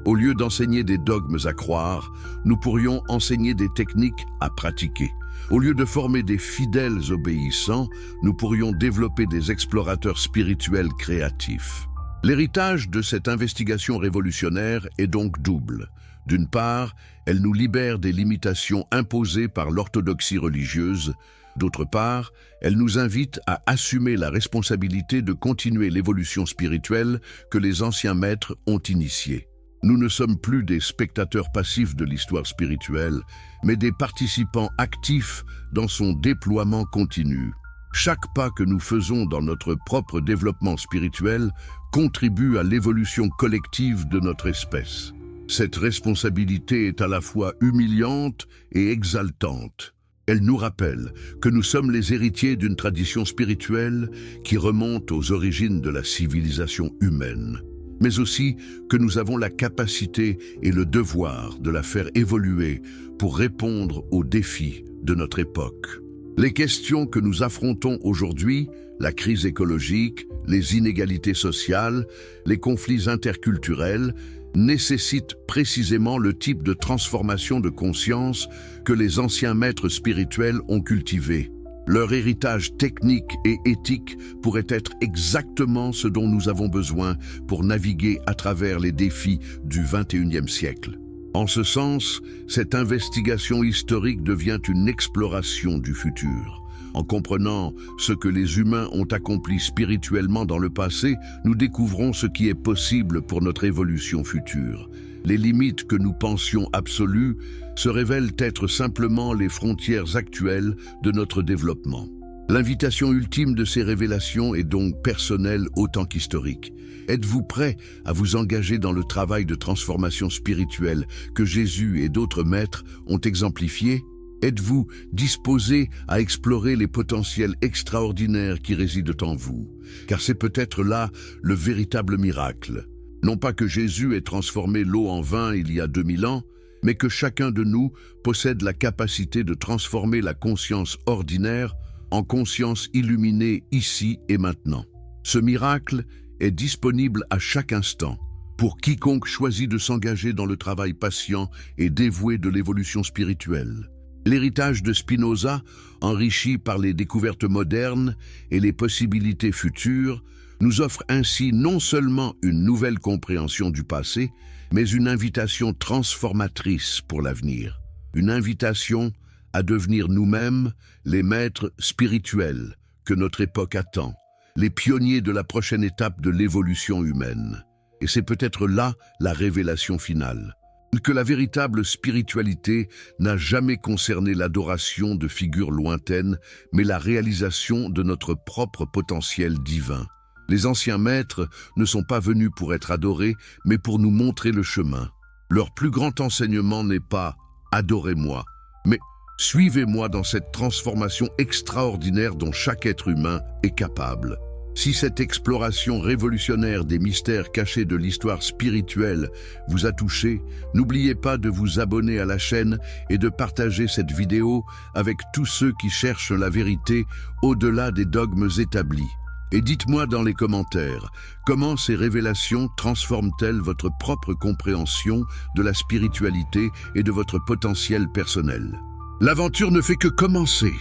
Speaker 1: Au lieu d'enseigner des dogmes à croire, nous pourrions enseigner des techniques à pratiquer. Au lieu de former des fidèles obéissants, nous pourrions développer des explorateurs spirituels créatifs. L'héritage de cette investigation révolutionnaire est donc double. D'une part, elle nous libère des limitations imposées par l'orthodoxie religieuse. D'autre part, elle nous invite à assumer la responsabilité de continuer l'évolution spirituelle que les anciens maîtres ont initiée. Nous ne sommes plus des spectateurs passifs de l'histoire spirituelle, mais des participants actifs dans son déploiement continu. Chaque pas que nous faisons dans notre propre développement spirituel contribue à l'évolution collective de notre espèce. Cette responsabilité est à la fois humiliante et exaltante. Elle nous rappelle que nous sommes les héritiers d'une tradition spirituelle qui remonte aux origines de la civilisation humaine, mais aussi que nous avons la capacité et le devoir de la faire évoluer pour répondre aux défis de notre époque. Les questions que nous affrontons aujourd'hui, la crise écologique, les inégalités sociales, les conflits interculturels, nécessitent précisément le type de transformation de conscience que les anciens maîtres spirituels ont cultivé. Leur héritage technique et éthique pourrait être exactement ce dont nous avons besoin pour naviguer à travers les défis du XXIe siècle. En ce sens, cette investigation historique devient une exploration du futur. En comprenant ce que les humains ont accompli spirituellement dans le passé, nous découvrons ce qui est possible pour notre évolution future. Les limites que nous pensions absolues se révèlent être simplement les frontières actuelles de notre développement. L'invitation ultime de ces révélations est donc personnelle autant qu'historique. Êtes-vous prêt à vous engager dans le travail de transformation spirituelle que Jésus et d'autres maîtres ont exemplifié ? Êtes-vous disposé à explorer les potentiels extraordinaires qui résident en vous? Car c'est peut-être là le véritable miracle. Non pas que Jésus ait transformé l'eau en vin il y a 2000 ans, mais que chacun de nous possède la capacité de transformer la conscience ordinaire en conscience illuminée ici et maintenant. Ce miracle est disponible à chaque instant pour quiconque choisit de s'engager dans le travail patient et dévoué de l'évolution spirituelle. L'héritage de Spinoza, enrichi par les découvertes modernes et les possibilités futures, nous offre ainsi non seulement une nouvelle compréhension du passé, mais une invitation transformatrice pour l'avenir. Une invitation à devenir nous-mêmes les maîtres spirituels que notre époque attend, les pionniers de la prochaine étape de l'évolution humaine. Et c'est peut-être là la révélation finale. Que la véritable spiritualité n'a jamais concerné l'adoration de figures lointaines, mais la réalisation de notre propre potentiel divin. Les anciens maîtres ne sont pas venus pour être adorés, mais pour nous montrer le chemin. Leur plus grand enseignement n'est pas « adorez-moi », mais « suivez-moi dans cette transformation extraordinaire dont chaque être humain est capable ». Si cette exploration révolutionnaire des mystères cachés de l'histoire spirituelle vous a touché, n'oubliez pas de vous abonner à la chaîne et de partager cette vidéo avec tous ceux qui cherchent la vérité au-delà des dogmes établis. Et dites-moi dans les commentaires, comment ces révélations transforment-elles votre propre compréhension de la spiritualité et de votre potentiel personnel? L'aventure ne fait que commencer.